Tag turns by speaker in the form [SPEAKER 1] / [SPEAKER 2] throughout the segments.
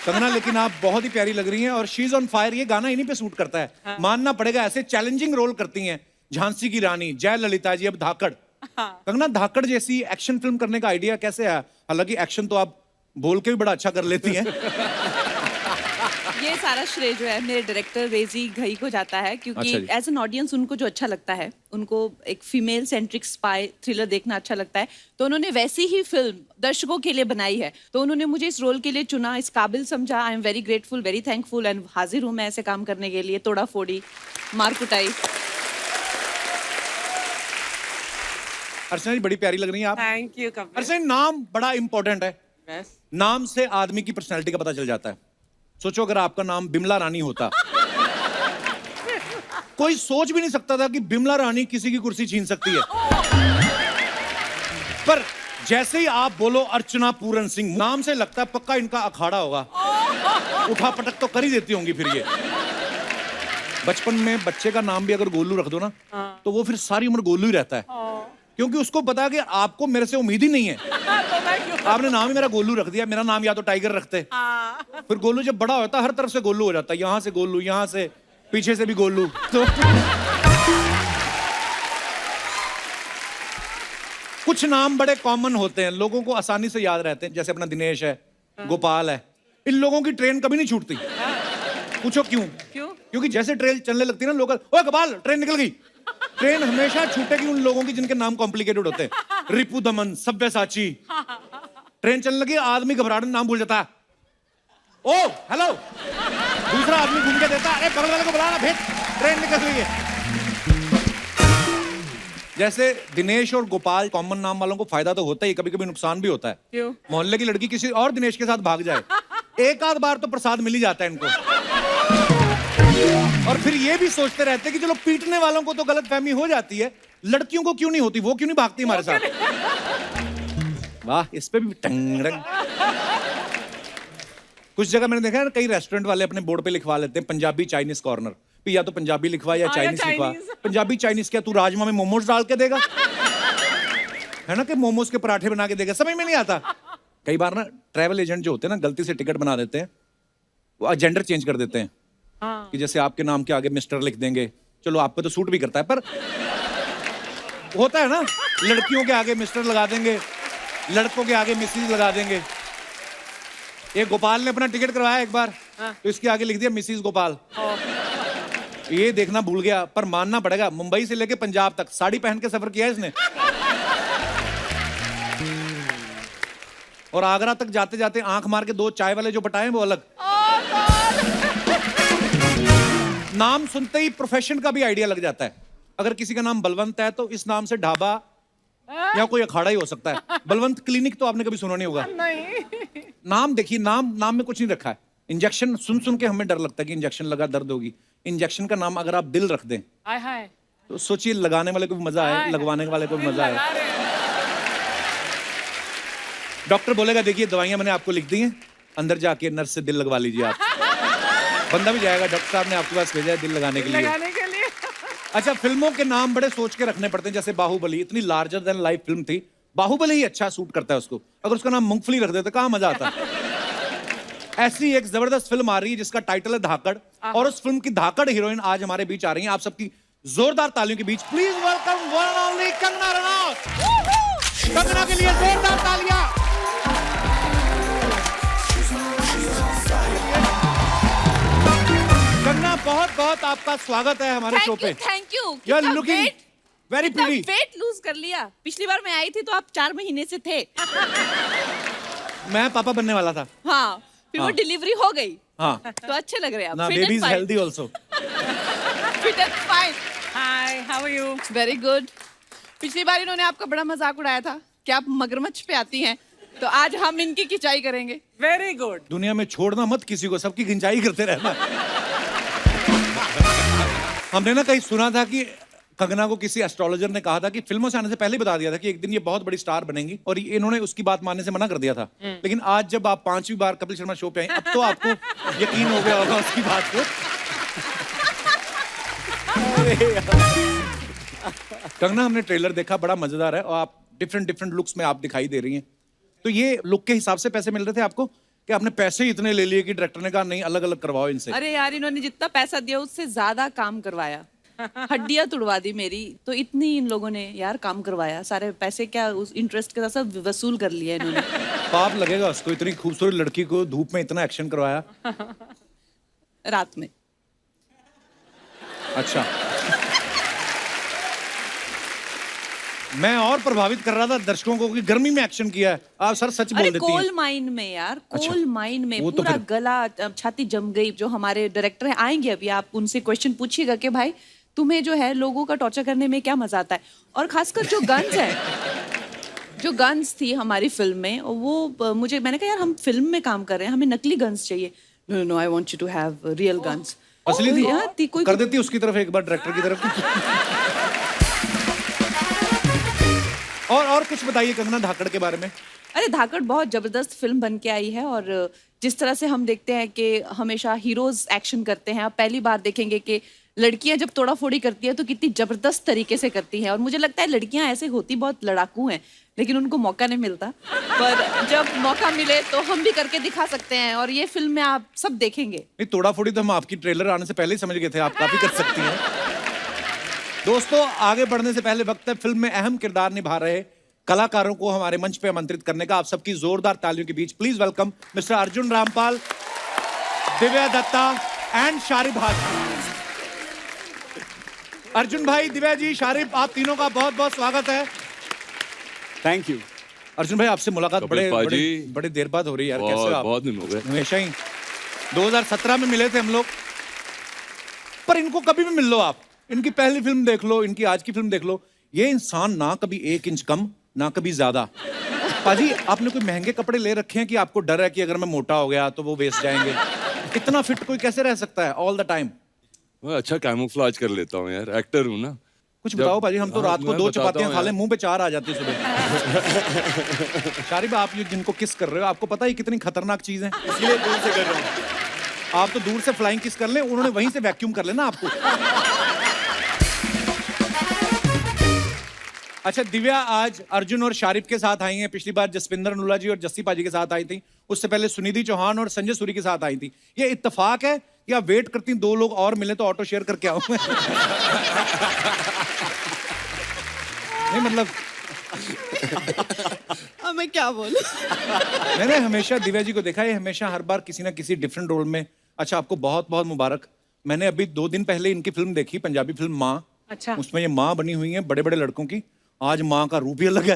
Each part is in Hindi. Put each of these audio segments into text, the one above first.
[SPEAKER 1] कंगना, लेकिन आप बहुत ही प्यारी लग रही हैं और शी इज ऑन फायर। ये गाना इन्हीं पे सूट करता है।
[SPEAKER 2] हाँ।
[SPEAKER 1] मानना पड़ेगा, ऐसे चैलेंजिंग रोल करती हैं झांसी की रानी, जयललिता जी, अब धाकड़।
[SPEAKER 2] हाँ।
[SPEAKER 1] कंगना, धाकड़ जैसी एक्शन फिल्म करने का आइडिया कैसे आया? हालांकि एक्शन तो आप बोल के भी बड़ा अच्छा कर लेती हैं।
[SPEAKER 2] ये सारा श्रेय जो है मेरे डायरेक्टर रेजी घई को जाता है, क्योंकि
[SPEAKER 1] अच्छा जी।
[SPEAKER 2] एज एन ऑडियंस उनको जो अच्छा लगता है, उनको एक फीमेल सेंट्रिक स्पाई थ्रिलर देखना अच्छा लगता है, तो उन्होंने वैसी ही फिल्म दर्शकों के लिए बनाई है। तो उन्होंने मुझे इस रोल के लिए चुना, इस काबिल समझा। आई am very grateful, very thankful and हाजिर हूँ मैं ऐसे काम करने के लिए। तोड़ा फोड़ी, मार कुटाई।
[SPEAKER 1] अर्चना जी, बड़ी प्यारी लग रही हैं आप।
[SPEAKER 3] Thank you Kapil.
[SPEAKER 1] अर्चना जी, नाम बड़ा इंपॉर्टेंट है।
[SPEAKER 3] बस
[SPEAKER 1] नाम से आदमी की पर्सनैलिटी का पता चल जाता है। सोचो अगर आपका नाम बिमला रानी होता, कोई सोच भी नहीं सकता था कि बिमला रानी किसी की कुर्सी छीन सकती है। पर जैसे ही आप बोलो अर्चना पूरन सिंह, नाम से लगता है पक्का इनका अखाड़ा होगा। उठा पटक तो कर ही देती होंगी फिर ये। बचपन में बच्चे का नाम भी अगर गोलू रख दो ना, तो वो फिर सारी उम्र गोलू ही रहता है, क्योंकि उसको पता है कि आपको मेरे से उम्मीद ही नहीं है। आपने नाम ही मेरा गोलू रख दिया, मेरा नाम या तो टाइगर रखते। फिर गोलू जब बड़ा होता है हर तरफ से गोलू हो जाता है, यहां से गोलू, यहां से, पीछे से भी गोलू। तो कुछ नाम बड़े कॉमन होते हैं, लोगों को आसानी से याद रहते हैं, जैसे अपना दिनेश है, गोपाल है। इन लोगों की ट्रेन कभी नहीं छूटती। पूछो क्यों?
[SPEAKER 3] क्यों?
[SPEAKER 1] क्योंकि जैसे ट्रेन चलने लगती है ना, लोग, ओए गोपाल ट्रेन निकल गई। ट्रेन हमेशा छूटेगी उन लोगों की जिनके नाम कॉम्प्लिकेटेड होते हैं। रिपु दमन, सब्यसाची। ट्रेन चलने लगी, आदमी घबराहट में नाम भूल जाता है। ओ हेलो, दूसरा आदमी घूम के देता है, बगल वाले को बुलाना, भेज, ट्रेन निकल गई है। जैसे दिनेश और गोपाल कॉमन नाम वालों को फायदा तो होता ही, कभी कभी नुकसान भी होता है।
[SPEAKER 3] क्यों?
[SPEAKER 1] मोहल्ले की लड़की किसी और दिनेश के साथ भाग जाए, एक आध बार तो प्रसाद मिल ही जाता है इनको। और फिर ये भी सोचते रहते हैं कि चलो पीटने वालों को तो गलतफहमी हो जाती है, लड़कियों को क्यों नहीं होती, वो क्यों नहीं भागती हमारे साथ। वाह, इस पे भी टंगड़ंग। कुछ जगह मैंने देखा है ना, कई रेस्टोरेंट वाले अपने बोर्ड पे लिखवा लेते हैं पंजाबी चाइनीज कॉर्नर, या तो पंजाबी लिखवा या चाइनीज लिखवा। पंजाबी चाइनीज क्या, तू राजमा में मोमोज डाल के देगा? है ना, कि मोमोज के पराठे बना के देगा, समझ में नहीं आता। कई बार ना ट्रैवल एजेंट जो होते हैं ना, गलती से टिकट बना देते हैं, वो जेंडर चेंज कर देते हैं। कि जैसे आपके नाम के आगे मिस्टर लिख देंगे, चलो आप पे तो सूट भी करता है, पर होता है ना, लड़कियों के आगे मिस्टर लगा देंगे, लड़कों के आगे मिसिज लगा देंगे। ये गोपाल ने अपना टिकट करवाया एक बार, तो इसके आगे लिख दिया मिसिज गोपाल। ये देखना भूल गया, पर मानना पड़ेगा, मुंबई से लेके पंजाब तक साड़ी पहन के सफर किया है इसने। और आगरा तक जाते जाते आंख मार के दो चाय वाले जो पटाए वो अलग। नाम सुनते ही प्रोफेशन का भी आइडिया लग जाता है। अगर किसी का नाम बलवंत है तो इस नाम से ढाबा या कोई अखाड़ा ही हो सकता है। बलवंत क्लिनिक तो आपने कभी सुना नहीं होगा।
[SPEAKER 3] नहीं।
[SPEAKER 1] नाम देखिए, नाम में कुछ नहीं रखा है। इंजेक्शन सुन सुन के हमें डर लगता है कि इंजेक्शन लगा दर्द होगी। इंजेक्शन का नाम अगर आप दिल रख दें,
[SPEAKER 3] हाय हाय,
[SPEAKER 1] तो सोचिए लगाने वाले को भी मजा आए, लगवाने वाले को भी मजा आए। डॉक्टर बोलेगा देखिए दवाइयां मैंने आपको लिख दी हैं, अंदर जाके नर्स से दिल लगवा लीजिए आप। बंदा भी जाएगा, डॉक्टर साहब ने आपके पास भेजा है दिल लगाने के लिए।
[SPEAKER 3] लगाने के लिए।
[SPEAKER 1] अच्छा, फिल्मों के नाम बड़े सोच के रखने पड़ते हैं। जैसे बाहुबली, इतनी लार्जर देन लाइफ फिल्म थी, बाहुबली ही अच्छा सूट करता है उसको। अगर उसका नाम मूंगफली रख देते कहाँ मजा आता। ऐसी एक जबरदस्त फिल्म आ रही है जिसका टाइटल है धाकड़, और उस फिल्म की धाकड़ हीरोइन आज हमारे बीच आ रही है। आप सबकी जोरदार तालियों के बीच please welcome one and only Kangana Ranaut. Kangana के लिए जोरदार तालियां। कंगना, बहुत बहुत आपका स्वागत है हमारे शो पे।
[SPEAKER 2] Thank you.
[SPEAKER 1] You are looking very pretty.
[SPEAKER 2] Weight lose कर लिया। पिछली बार मैं आई थी तो आप 4 महीने से थे।
[SPEAKER 1] मैं पापा बनने वाला था।
[SPEAKER 2] हाँ, फिर वो डिलीवरी हो गई।
[SPEAKER 1] हाँ,
[SPEAKER 2] तो अच्छे लग रहे हैं आप।
[SPEAKER 1] ना baby is healthy also.
[SPEAKER 2] Fit and fine.
[SPEAKER 3] Hi, how are you?
[SPEAKER 2] Very good. पिछली बार इन्होंने आपका बड़ा मजाक उड़ाया था कि आप मगरमच्छ पे आती हैं, तो आज हम इनकी खिंचाई करेंगे।
[SPEAKER 3] Very good.
[SPEAKER 1] दुनिया में छोड़ना मत किसी को, सबकी खिंचाई करते रहना। हमने ना कहीं सुना था कि कंगना को किसी एस्ट्रोलॉजर ने कहा था कि फिल्मों से आने से पहले ही बता दिया था कि एक दिन ये बहुत बड़ी स्टार बनेंगी, और इन्होंने उसकी बात मानने से मना कर दिया था। लेकिन आज जब आप 5वीं बार कपिल शर्मा शो पे आई, अब तो आपको यकीन हो गया होगा उसकी बात को। कंगना, हमने ट्रेलर देखा, बड़ा मजेदार है, और आप डिफरेंट लुक्स में आप दिखाई दे रही हैं। तो ये लुक के हिसाब से पैसे मिल रहे थे आपको कि आपने पैसे ही इतने ले लिए कि डायरेक्टर ने कहा नहीं अलग अलग करवाओ इनसे?
[SPEAKER 2] अरे यार इन्होंने जितना पैसा दिया उससे ज्यादा काम करवाया, हड्डियां तुड़वा दी मेरी, तो इतनी इन लोगों ने यार काम करवाया, सारे पैसे क्या उस इंटरेस्ट के साथ सब वसूल कर लिया इन्होंने।
[SPEAKER 1] पाप लगेगा उसको, इतनी खूबसूरत लड़की को धूप में इतना एक्शन करवाया।
[SPEAKER 2] रात में।
[SPEAKER 1] अच्छा मैं और प्रभावित कर रहा था दर्शकों को कि गर्मी में एक्शन किया है, आप सर सच बोल
[SPEAKER 2] अरे
[SPEAKER 1] देती हैं।
[SPEAKER 2] कोल माइन में यार,
[SPEAKER 1] अच्छा,
[SPEAKER 2] कोल माइन में
[SPEAKER 1] वो तो
[SPEAKER 2] पूरा
[SPEAKER 1] फिर-
[SPEAKER 2] गला छाती जम गई। जो हमारे डायरेक्टर हैं आएंगे अभी, आप उनसे क्वेश्चन पूछिएगा कि भाई तुम्हें जो है लोगों का टॉर्चर करने में क्या मजा आता है, और खासकर जो गन्स है, जो गन्स थी हमारी फिल्म में वो मुझे, मैंने कहा यार हम फिल्म में काम कर रहे हैं, हमें नकली गन्स चाहिए। No no I want you to have real guns.
[SPEAKER 1] असली थी?
[SPEAKER 2] यार थी कोई
[SPEAKER 1] कर देती उसकी तरफ एक बार, डायरेक्टर की तरफ। और कुछ बताइए कंगना धाकड़ के बारे में।
[SPEAKER 2] अरे धाकड़ बहुत जबरदस्त फिल्म बन के आई है, और जिस तरह से हम देखते हैं कि हमेशा हीरोज एक्शन करते हैं, आप पहली बार देखेंगे कि लड़कियां जब तोड़ाफोड़ी करती है तो कितनी जबरदस्त तरीके से करती हैं। और मुझे लगता है लड़कियां ऐसे होती बहुत लड़ाकू हैं, लेकिन उनको मौका नहीं मिलता, पर जब मौका मिले तो हम भी करके दिखा सकते हैं, और ये फिल्म में आप सब देखेंगे।
[SPEAKER 1] नहीं तोड़ा फोड़ी तो हम आपकी ट्रेलर आने से पहले ही समझ गए थे, आप काफी कर सकती हैं। दोस्तों आगे बढ़ने से पहले वक्त है फिल्म में अहम किरदार निभा रहे कलाकारों को हमारे मंच पे आमंत्रित करने का। आप सबकी जोरदार तालियों के बीच please welcome mister Arjun Rampal, Divya Dutta and Sharib Hashmi. Arjun भाई, दिव्या जी, शारिब, आप तीनों का बहुत बहुत स्वागत है।
[SPEAKER 4] Thank you.
[SPEAKER 1] अर्जुन भाई आपसे मुलाकात
[SPEAKER 5] कपिल पाजी,
[SPEAKER 1] बड़े देर बाद हो रही है यार, कैसे हो आप?
[SPEAKER 5] बहुत दिन हो गए।
[SPEAKER 1] हमेशा ही 2017 में मिले थे हम लोग, पर इनको कभी भी मिल लो आप, इनकी पहली फिल्म देख लो, इनकी आज की फिल्म देख लो, ये इंसान ना कभी 1 इंच कम ना कभी ज्यादा। पाजी आपने कोई महंगे कपड़े ले रखे हैं कि आपको डर है कि अगर मैं मोटा हो गया तो वो वेस्ट जाएंगे? इतना फिट कोई कैसे रह सकता है ऑल द टाइम?
[SPEAKER 5] मैं अच्छा कैमोफ्लेज कर लेता हूँ यार, एक्टर हूँ ना।
[SPEAKER 1] कुछ बताओ पाजी, हम तो
[SPEAKER 5] हाँ,
[SPEAKER 1] रात को
[SPEAKER 5] मैं
[SPEAKER 1] 2
[SPEAKER 5] बताता
[SPEAKER 1] चपातियां
[SPEAKER 5] हूँ
[SPEAKER 1] खा लें,
[SPEAKER 5] यार।
[SPEAKER 1] मुंह पे 4 आ जाती है सुबह। शारिब आप ये जिनको किस कर रहे हो, आपको पता है कितनी खतरनाक चीज है?
[SPEAKER 4] इसलिए दूर से कर रहा हूँ।
[SPEAKER 1] आप तो दूर से फ्लाइंग किस कर लें, उन्होंने वहीं से वैक्यूम कर लेना आपको। अच्छा दिव्या आज अर्जुन और शारिब के साथ आई हैं, पिछली बार जसविंदर अनुला जी और जस्सी पाजी के साथ आई थी, उससे पहले सुनिधि चौहान और संजय सूरी के साथ आई थी। ये इत्तेफाक है या वेट करती 2 लोग और मिले तो ऑटो शेयर करके आऊं मैं? नहीं मतलब
[SPEAKER 2] अब मैं क्या बोलूं?
[SPEAKER 1] मैंने हमेशा दिव्या जी को देखा है, हमेशा हर बार किसी ना किसी डिफरेंट रोल में। अच्छा आपको बहुत बहुत मुबारक। मैंने अभी 2 दिन पहले इनकी फिल्म देखी, पंजाबी फिल्म माँ।
[SPEAKER 3] अच्छा।
[SPEAKER 1] उसमें ये माँ बनी हुई है बड़े बड़े लड़कों की, आज माँ का रूप ही अलग है।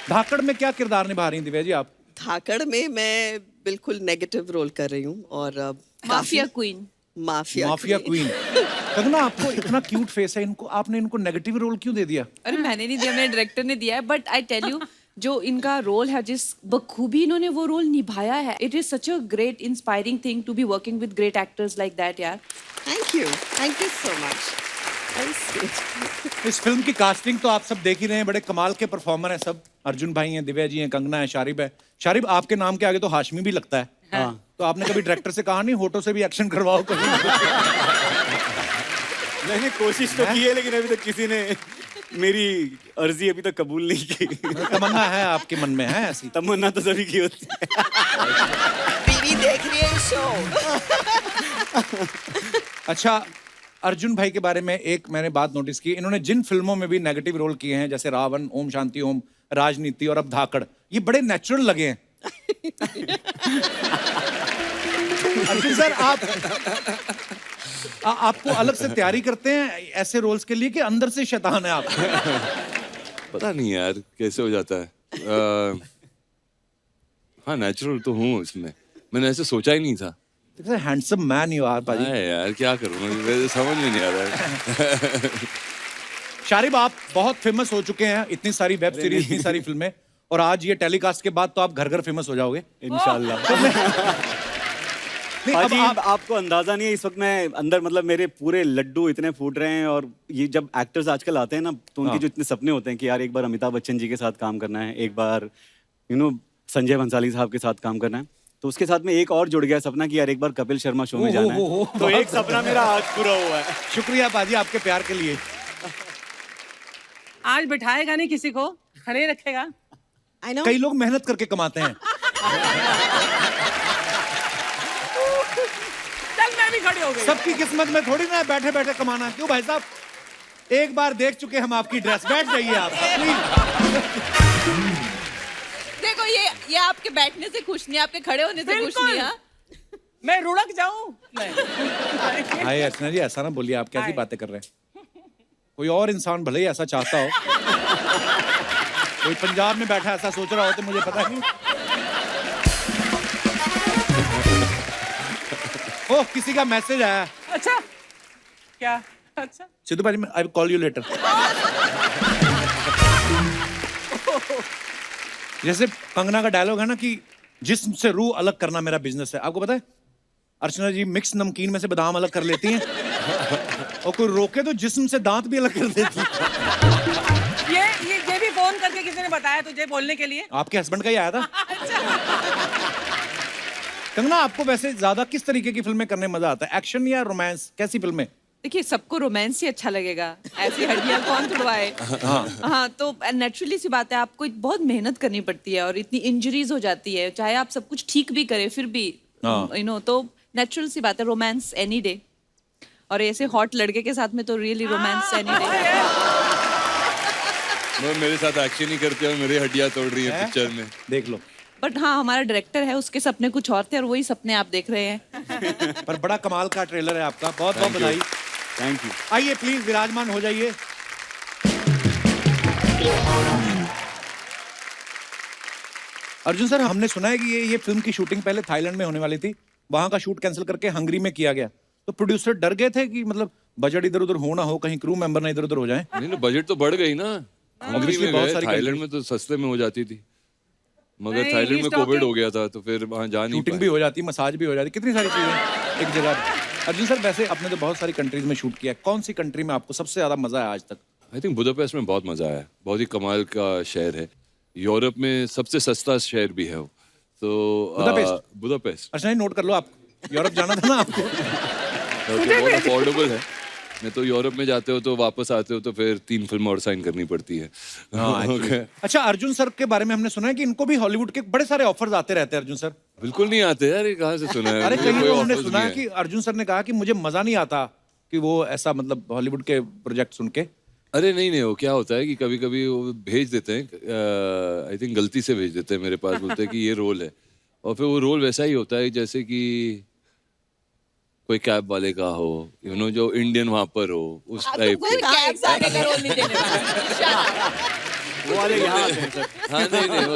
[SPEAKER 1] धाकड़ में क्या किरदार निभा रही हैं दिव्या जी आप?
[SPEAKER 6] धाकड़ में मैं बिल्कुल नेगेटिव रोल कर रही हूँ, और
[SPEAKER 2] mafia queen.
[SPEAKER 1] Mafia queen. Kangana आपको इतना क्यूट फेस है, इनको आपने इनको नेगेटिव रोल क्यों दे दिया?
[SPEAKER 2] अरे मैंने नहीं दिया, मेरे डायरेक्टर ने दिया है, बट आई टेल यू जो इनका रोल है, जिस बखूबी इन्होंने वो रोल निभाया है, it is such a great inspiring thing to be working with great actors like that यार।
[SPEAKER 6] Thank you so much.
[SPEAKER 1] इस फिल्म की कास्टिंग तो आप सब देख ही रहे हैं, बड़े कमाल के परफॉर्मर हैं सब। अर्जुन भाई हैं, दिव्या जी हैं, कंगना है, शारिब है। शारिब आपके नाम के आगे तो हाशमी भी लगता है।
[SPEAKER 4] हाँ।
[SPEAKER 1] तो आपने कभी डायरेक्टर से कहा नहीं होठों से भी एक्शन करवाओ कभी?
[SPEAKER 4] मैंने कोशिश तो की है, लेकिन अभी तक किसी ने मेरी अर्जी अभी तक कबूल नहीं की।
[SPEAKER 1] तमन्ना है आपके मन में है ऐसी?
[SPEAKER 4] तमन्ना तो सभी की होती है।
[SPEAKER 6] बीवी देख रही है शो।
[SPEAKER 1] अच्छा अर्जुन भाई के बारे में एक मैंने बात नोटिस की, इन्होंने जिन फिल्मों में भी नेगेटिव रोल किए हैं, जैसे रावण, ओम शांति ओम, राजनीति और अब धाकड़, ये बड़े नेचुरल लगे हैं। अर्जुन सर आपको अलग से तैयारी करते हैं ऐसे रोल्स के लिए कि अंदर से शैतान है आप?
[SPEAKER 5] पता नहीं यार कैसे हो जाता है। हाँ नेचुरल तो हूँ इसमें, मैंने ऐसे सोचा ही नहीं था।
[SPEAKER 1] हैंडसम मैन यू आर पाजी।
[SPEAKER 5] हाँ यार क्या करूँ, मुझे समझ में नहीं आ रहा है।
[SPEAKER 1] शारिब आप बहुत फेमस हो चुके हैं, इतनी सारी वेब सीरीज, इतनी सारी फिल्में, और आज ये टेलीकास्ट के बाद तो आप घर घर फेमस हो जाओगे
[SPEAKER 4] इंशाल्लाह।
[SPEAKER 1] नहीं, अब
[SPEAKER 4] हाजी
[SPEAKER 1] आप
[SPEAKER 4] आपको अंदाजा नहीं है, इस वक्त मैं अंदर मतलब मेरे पूरे लड्डू इतने फूट रहे हैं। और ये जब एक्टर्स आजकल आते हैं ना, तो उनके
[SPEAKER 1] हाँ।
[SPEAKER 4] जो इतने सपने होते हैं कि यार एक बार अमिताभ बच्चन जी के साथ काम करना है, एक बार संजय भंसाली साहब के साथ काम करना है, तो उसके साथ में एक और जुड़ गया सपना कि यार एक बार कपिल शर्मा शो में जाना है। तो एक सपना मेरा आज पूरा हुआ है।
[SPEAKER 1] शुक्रिया पाजी आपके प्यार के लिए।
[SPEAKER 3] आज बिठाएगा नहीं किसी को, खड़े रखेगा।
[SPEAKER 6] I know.
[SPEAKER 1] कई लोग मेहनत करके कमाते हैं।
[SPEAKER 3] चल मैं भी खड़ी हो गई।
[SPEAKER 1] सबकी किस्मत में थोड़ी ना बैठे बैठे कमाना। क्यों भाई साहब, एक बार देख चुके हम आपकी ड्रेस, बैठ जाइए आप प्लीज।
[SPEAKER 2] देखो ये आपके बैठने से खुश नहीं, आपके खड़े होने से खुश
[SPEAKER 3] बिल्कुल।
[SPEAKER 2] नहीं। हाँ
[SPEAKER 3] मैं रुड़क जाऊं? नहीं।
[SPEAKER 1] हाय अर्चना जी, ऐसा ना बोलिए, आप कैसी
[SPEAKER 3] हाय।
[SPEAKER 1] बातें कर रहे हैं? कोई और इंसान भले ही ऐसा चाहता हो, कोई पंजाब में बैठा ऐसा सोच रहा हो तो मुझे पता नहीं। ओह, किसी का मैसेज आया।
[SPEAKER 3] अच्छा क्या? अच्छा
[SPEAKER 1] सिद्धू भाई, I will call you later. जैसे कंगना का डायलॉग है ना कि जिस्म से रूह अलग करना मेरा बिजनेस है। आपको पता है अर्चना जी मिक्स नमकीन में से बादाम अलग कर लेती हैं और कोई रोके तो जिस्म से दांत भी अलग कर देती है।
[SPEAKER 3] ये भी फोन करके किसी ने बताया तुझे बोलने के लिए?
[SPEAKER 1] आपके हस्बैंड का ही आया था। कंगना, आपको वैसे ज्यादा किस तरीके की फिल्में करने में मजा आता है, एक्शन या रोमांस? कैसी फिल्में?
[SPEAKER 2] देखिए, सबको रोमांस ही अच्छा लगेगा, ऐसी हड्डियां कौन तुड़वाए। हाँ, तो नेचुरली सी बात है, आपको बहुत मेहनत करनी पड़ती है और इतनी इंजरीज हो जाती है, चाहे आप सब कुछ ठीक भी करें फिर भी यू नो, तो नेचुरल सी बात है, रोमांस एनी डे। और ऐसे हॉट लड़के के साथ में तो रियली रोमांस एनी डे।
[SPEAKER 5] वो मेरे साथ एक्शन ही करते हैं और मेरी हड्डियां तोड़ रही है पिक्चर में।
[SPEAKER 1] देख लो।
[SPEAKER 2] बट हाँ, हमारा डायरेक्टर है, उसके सपने कुछ और थे और वही सपने आप देख रहे हैं।
[SPEAKER 1] पर बड़ा कमाल का ट्रेलर है आपका, बहुत बहुत बधाई।
[SPEAKER 4] Thank you.
[SPEAKER 1] आइए प्लीज विराजमान हो जाइए। अर्जुन सर, हमने सुना है कि ये फिल्म की शूटिंग पहले थाईलैंड में होने वाली थी, वहां का शूट कैंसिल करके हंगरी में किया गया, तो प्रोड्यूसर डर गए थे कि मतलब बजट इधर उधर हो ना हो, कहीं क्रू मेंबर ना इधर उधर हो जाए।
[SPEAKER 5] नहीं ना, बजट तो बढ़ गई ना। हंगरी
[SPEAKER 1] Obviously
[SPEAKER 5] में
[SPEAKER 1] बहुत
[SPEAKER 5] गए,
[SPEAKER 1] सारी
[SPEAKER 5] थाईलैंड
[SPEAKER 1] countries-
[SPEAKER 5] में तो सस्ते में हो जाती थी, मगर
[SPEAKER 3] नहीं,
[SPEAKER 5] थाईलैंड में
[SPEAKER 3] he's
[SPEAKER 5] कोविड
[SPEAKER 3] talking-
[SPEAKER 5] हो गया था तो फिर वहां जा नहीं
[SPEAKER 1] शूटिंग
[SPEAKER 5] पाए।
[SPEAKER 1] भी हो जाती, मसाज भी हो जाती, कितनी सारी चीजें एक जगह। अर्जुन सर, वैसे आपने तो बहुत सारी कंट्रीज में शूट किया है, कौन सी कंट्री में आपको सबसे ज्यादा मजा आया आज तक?
[SPEAKER 5] आई थिंक बुदापेस्ट में बहुत मजा आया, बहुत ही कमाल का शहर है। यूरोप में सबसे सस्ता शहर भी है वो, तो
[SPEAKER 1] बुदापेस्ट?
[SPEAKER 5] बुदापेस्ट
[SPEAKER 1] अच्छा, नोट कर लो, आप यूरोप जाना था ना आपको।
[SPEAKER 5] तो बहुत अफोर्डेबल है। नहीं तो यूरोप में जाते हो तो वापस आते हो तो फिर 3 फिल्म और साइन करनी पड़ती है। Okay.
[SPEAKER 1] अच्छा, अर्जुन सर के बारे में हमने सुना है कि इनको भी हॉलीवुड के बड़े सारे ऑफर्स आते रहते हैं। अर्जुन सर
[SPEAKER 5] बिल्कुल नहीं आते यार, ये कहाँ से सुना है?
[SPEAKER 1] अरे
[SPEAKER 5] मुझे
[SPEAKER 1] कहीं
[SPEAKER 5] कोई
[SPEAKER 1] तो हमने
[SPEAKER 5] offers
[SPEAKER 1] सुना
[SPEAKER 5] नहीं
[SPEAKER 1] है कि अर्जुन सर ने कहा कि मुझे मजा नहीं आता कि वो ऐसा मतलब हॉलीवुड के प्रोजेक्ट सुन के।
[SPEAKER 5] अरे नहीं, वो क्या होता है कि कभी कभी वो भेज देते हैं, आई थिंक गलती से भेज देते हैं मेरे पास, बोलते हैं कि ये रोल है, और फिर वो रोल वैसा ही होता है जैसे कि कोई कैब वाले का हो, यू नो, जो इंडियन वहां पर हो, उस टाइप के।
[SPEAKER 4] वो वाले यहाँ आते हैं सर।
[SPEAKER 5] हाँ नहीं मगर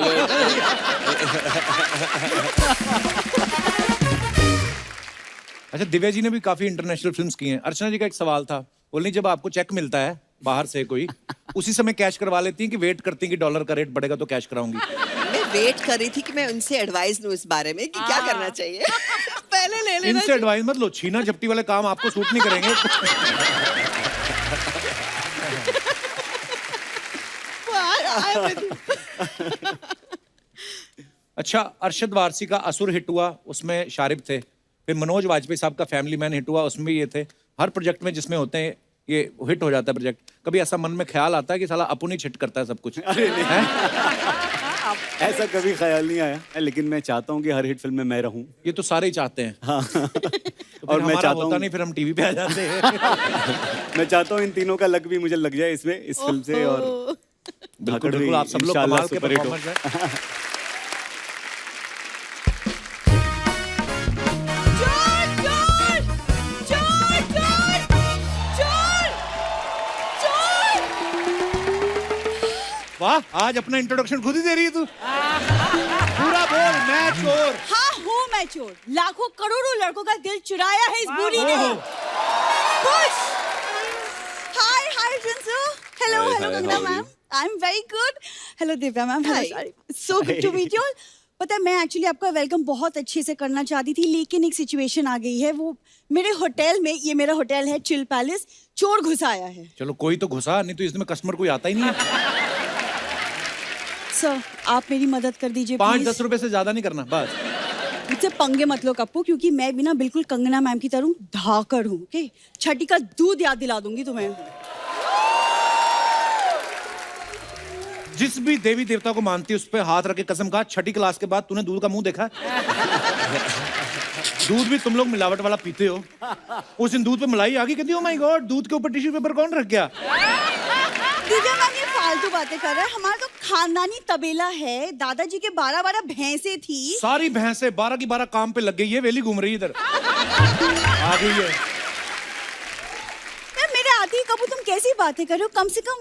[SPEAKER 1] अच्छा, दिव्या जी ने भी काफी इंटरनेशनल फिल्म्स की हैं। अर्चना जी का एक सवाल था, बोलनी जब आपको चेक मिलता है बाहर से कोई, उसी समय कैश करवा लेती हैं कि वेट करती हैं कि डॉलर का रेट बढ़ेगा तो कैश कराऊंगी?
[SPEAKER 6] मैं वेट कर रही थी कि मैं उनसे एडवाइस लूं इस बारे में कि क्या करना चाहिए। पहले ले लेना
[SPEAKER 1] इनसे एडवाइस मत लो, छीना झपटी वाले काम आपको सूट नहीं करेंगे। अच्छा, अरशद वारसी का असुर हिट हुआ, उसमें शारिब थे, फिर मनोज वाजपेयी साहब का फैमिली मैन हिट हुआ, उसमें भी ये थे। हर प्रोजेक्ट में जिसमें होते हैं ये हिट हो जाता है प्रोजेक्ट। कभी ऐसा मन में ख्याल आता है कि साला अपन ही छिट करता है सब कुछ? हैं?
[SPEAKER 4] ऐसा कभी ख्याल नहीं आया, लेकिन मैं चाहता हूँ कि हर हिट फिल्म में मैं रहूं।
[SPEAKER 1] ये तो सारे ही चाहते हैं।
[SPEAKER 4] हाँ।
[SPEAKER 1] तो
[SPEAKER 4] और मैं चाहता
[SPEAKER 1] होता
[SPEAKER 4] हूँ,
[SPEAKER 1] नहीं, फिर हम टीवी पे आ जाते हैं।
[SPEAKER 4] मैं चाहता हूँ इन तीनों का लक भी मुझे लग जाए इसमें, इस फिल्म से, और
[SPEAKER 1] बिल्कुल
[SPEAKER 4] धाकड़ भी
[SPEAKER 1] बिल्कुल, आप सब लोग
[SPEAKER 4] इंशाल्लाह
[SPEAKER 1] कमाल के
[SPEAKER 4] सुपर हिट हो।
[SPEAKER 1] परफॉर्मर्स हैं। वाह, आज अपना इंट्रोडक्शन खुद ही दे रही है तू। पूरा बोल, मैं चोर।
[SPEAKER 7] हाँ हूँ मैं चोर, लाखों करोड़ों लड़कों का दिल चुराया है इस बुरी ने।
[SPEAKER 1] ओहो।
[SPEAKER 7] खुश। हाय हाय जिंसू, hello
[SPEAKER 5] Hi,
[SPEAKER 7] hello
[SPEAKER 5] hi,
[SPEAKER 7] Kangana
[SPEAKER 5] how are
[SPEAKER 7] ma'am, I am very good. Hello Divya ma'am,
[SPEAKER 6] Hi.
[SPEAKER 7] So good to meet you. पता है, मैं एक्चुअली आपका वेलकम बहुत अच्छे से करना चाहती थी, लेकिन एक सिचुएशन आ गई है। वो मेरे होटल में, ये मेरा होटल है चिल पैलेस, चोर घुस आया है।
[SPEAKER 1] चलो कोई तो घुसा, नहीं तो इसमें कस्टमर कोई आता ही नहीं है।
[SPEAKER 7] सर आप मेरी मदद कर दीजिए
[SPEAKER 1] 5-10 रुपए से ज्यादा नहीं करना, बस।
[SPEAKER 7] मुझसे पंगे मत लो कप्पू, क्योंकि मैं भी ना बिल्कुल कंगना मैम की तरह धाकड़ हूँ। ओके, छठी का दूध याद दिला दूंगी तुम्हें।
[SPEAKER 1] जिस भी देवी देवता को मानती है उस पे हाथ रख के कसम खा, छठी क्लास के बाद तूने दूध का मुंह देखा है? दूध भी तुम लोग मिलावट वाला पीते हो। उस दिन दूध पे मलाई आ गई, कहती ओ माय गॉड, दूध के ऊपर टिश्यू पेपर कौन रख गया?
[SPEAKER 7] दिव्या मैम ये फालतू बातें कर रहा है। हमारा तो खानदानी तबेला है, दादाजी के 12 भैंसे थी।
[SPEAKER 1] सारी भैंसे 12 की 12 काम पे लग गई है, वेली घूम रही है इधर। आ गई है।
[SPEAKER 7] मैम मेरे आते ही कबू तुम कैसी बातें कर रहे हो? कम से कम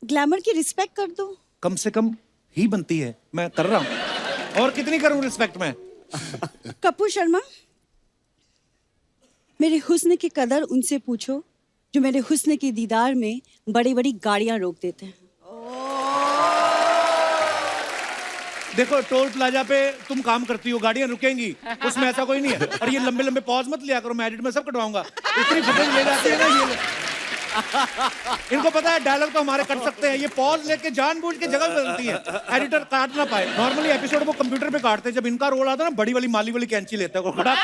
[SPEAKER 7] ग्लैमर की रिस्पेक्ट कर दो।
[SPEAKER 1] कम से कम ही बनती है, मैं कर रहा हूँ। और कितनी करूं रिस्पेक्ट में?
[SPEAKER 7] कपूर शर्मा, मेरे हुस्न की कदर उनसे पूछो जो मेरे हुस्न के दीदार में बड़ी बड़ी गाड़ियां रोक देते हैं।
[SPEAKER 1] देखो टोल प्लाजा पे तुम काम करती हो, गाड़ियां रुकेंगी, उसमें ऐसा कोई नहीं है। और ये लंबे लंबे पॉज मत लिया करो, मैं एडिट में सब कटवाऊंगा। इतनी फुटेज ले जाती है ना ये। इनको पता है डायलॉग तो हमारे कट सकते हैं, ये पॉज लेके जानबूझ के जगह बदलती है, एडिटर काट ना पाए। नॉर्मली एपिसोड वो कंप्यूटर पे काटते हैं, जब इनका रोल आता है ना बड़ी वाली माली वाली कैंची लेता है वो खड़ा।